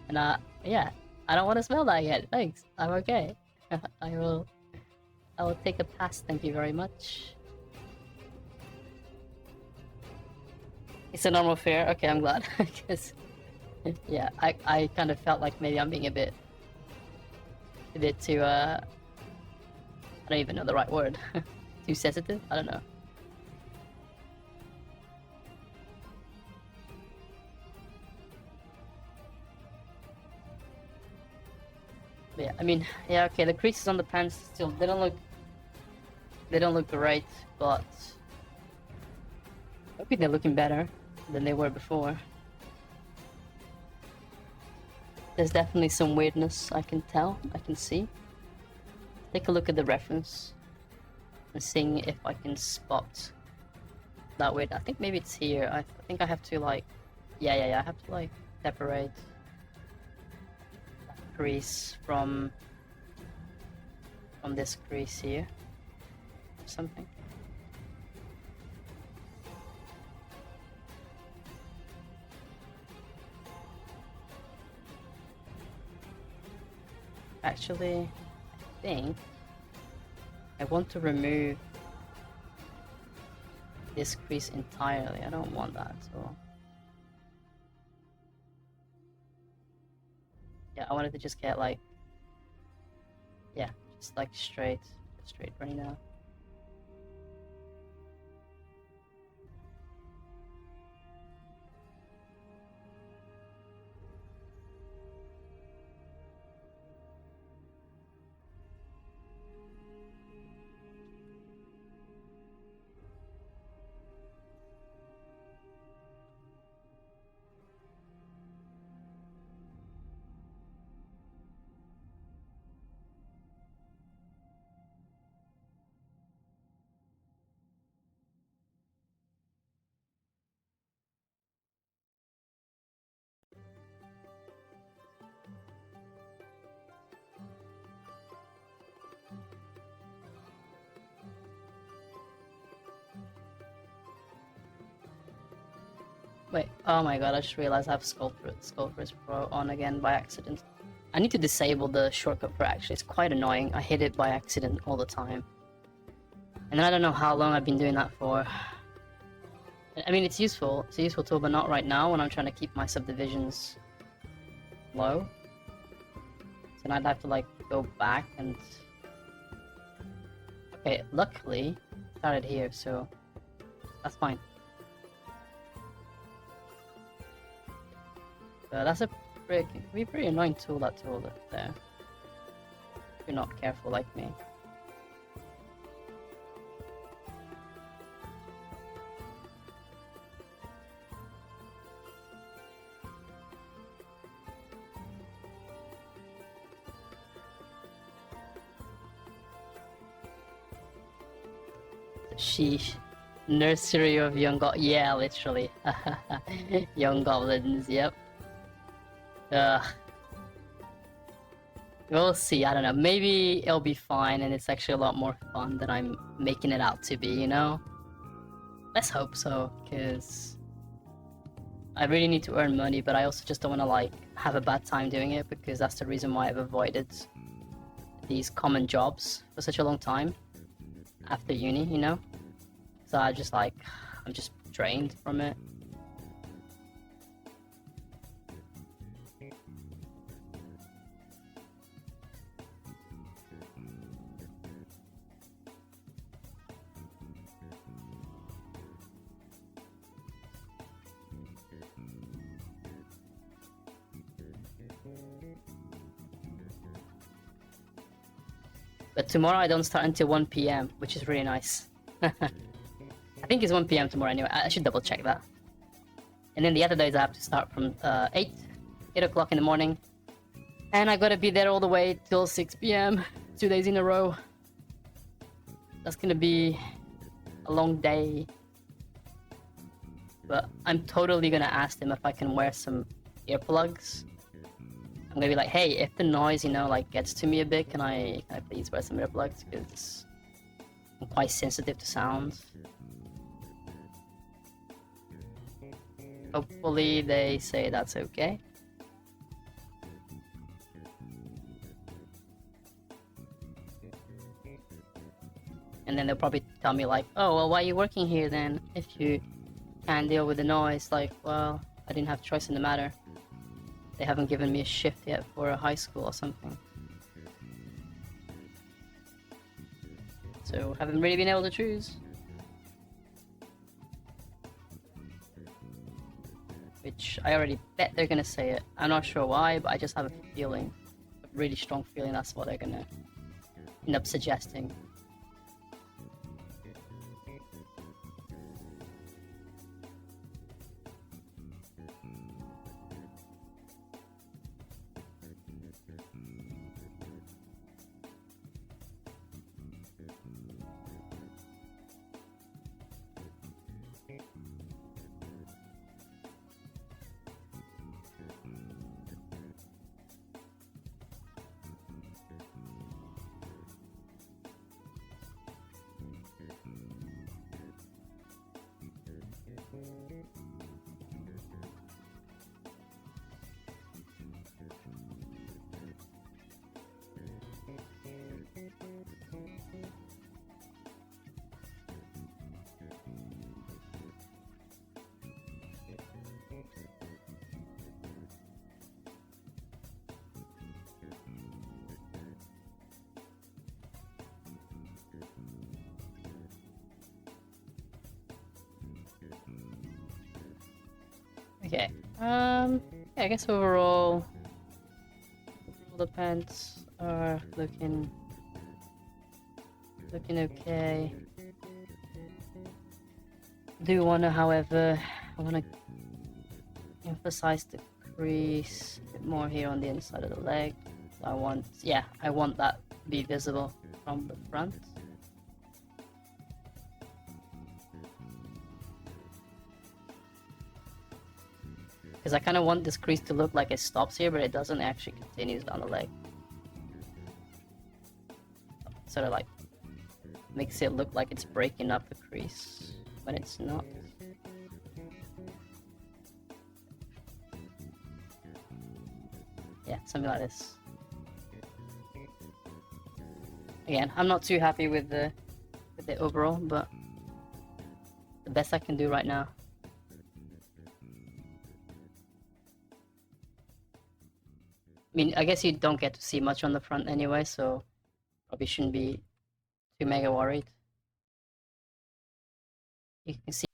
And yeah, I don't want to smell that yet. Thanks, I'm okay. I will take a pass, thank you very much. It's a normal fear. Okay, I'm glad. Because yeah, I kind of felt like maybe I'm being a bit too I don't even know the right word. Too sensitive? I don't know. But yeah, I mean, yeah, okay, the creases on the pants still, they don't look great, but maybe they're looking better than they were before. There's definitely some weirdness, I can tell, I can see. Take a look at the reference and seeing if I can spot that weird. I think maybe it's here. I think I have to like, yeah, I have to like separate that crease from this crease here or something. Actually, I think I want to remove this crease entirely. I don't want that at all. Yeah, I wanted to just get like, yeah, just like straight right now. Wait, oh my god, I just realized I have Sculpt Pro on again by accident. I need to disable the shortcut for actually, it's quite annoying. I hit it by accident all the time. And I don't know how long I've been doing that for. I mean, it's a useful tool, but not right now when I'm trying to keep my subdivisions low. So then I'd have to like go back and... Okay, luckily, I started here, so that's fine. That's a pretty annoying tool, that tool there. If you're not careful like me. Sheesh. Nursery of young yeah, literally. Young goblins, yep. We'll see, I don't know. Maybe it'll be fine and it's actually a lot more fun than I'm making it out to be, you know? Let's hope so, because I really need to earn money, but I also just don't want to like have a bad time doing it, because that's the reason why I've avoided these common jobs for such a long time after uni, you know? So I'm just drained from it. But tomorrow I don't start until 1 PM, which is really nice. I think it's 1 PM tomorrow anyway. I should double check that. And then the other days I have to start from 8 o'clock in the morning. And I gotta be there all the way till 6 PM, 2 days in a row. That's gonna be a long day. But I'm totally gonna ask them if I can wear some earplugs. I'm gonna be like, hey, if the noise, you know, like gets to me a bit, can I please wear some earplugs? Because I'm quite sensitive to sound. Hopefully they say that's okay. And then they'll probably tell me like, oh, well, why are you working here then? If you can't deal with the noise, like, well, I didn't have choice in the matter. They haven't given me a shift yet for a high school or something. So, haven't really been able to choose. Which I already bet they're gonna say it. I'm not sure why, but I just have a feeling, a really strong feeling that's what they're gonna end up suggesting. Okay. Yeah, I guess overall, all the pants are looking okay. Do wanna, however, I wanna emphasize the crease a bit more here on the inside of the leg. I want that to be visible from the front. Because I kind of want this crease to look like it stops here, but it doesn't. It actually continues down the leg. Sort of like makes it look like it's breaking up the crease when it's not. Yeah, something like this. Again, I'm not too happy with the overall, but the best I can do right now. I mean, I guess you don't get to see much on the front anyway, so probably shouldn't be too mega worried. You can see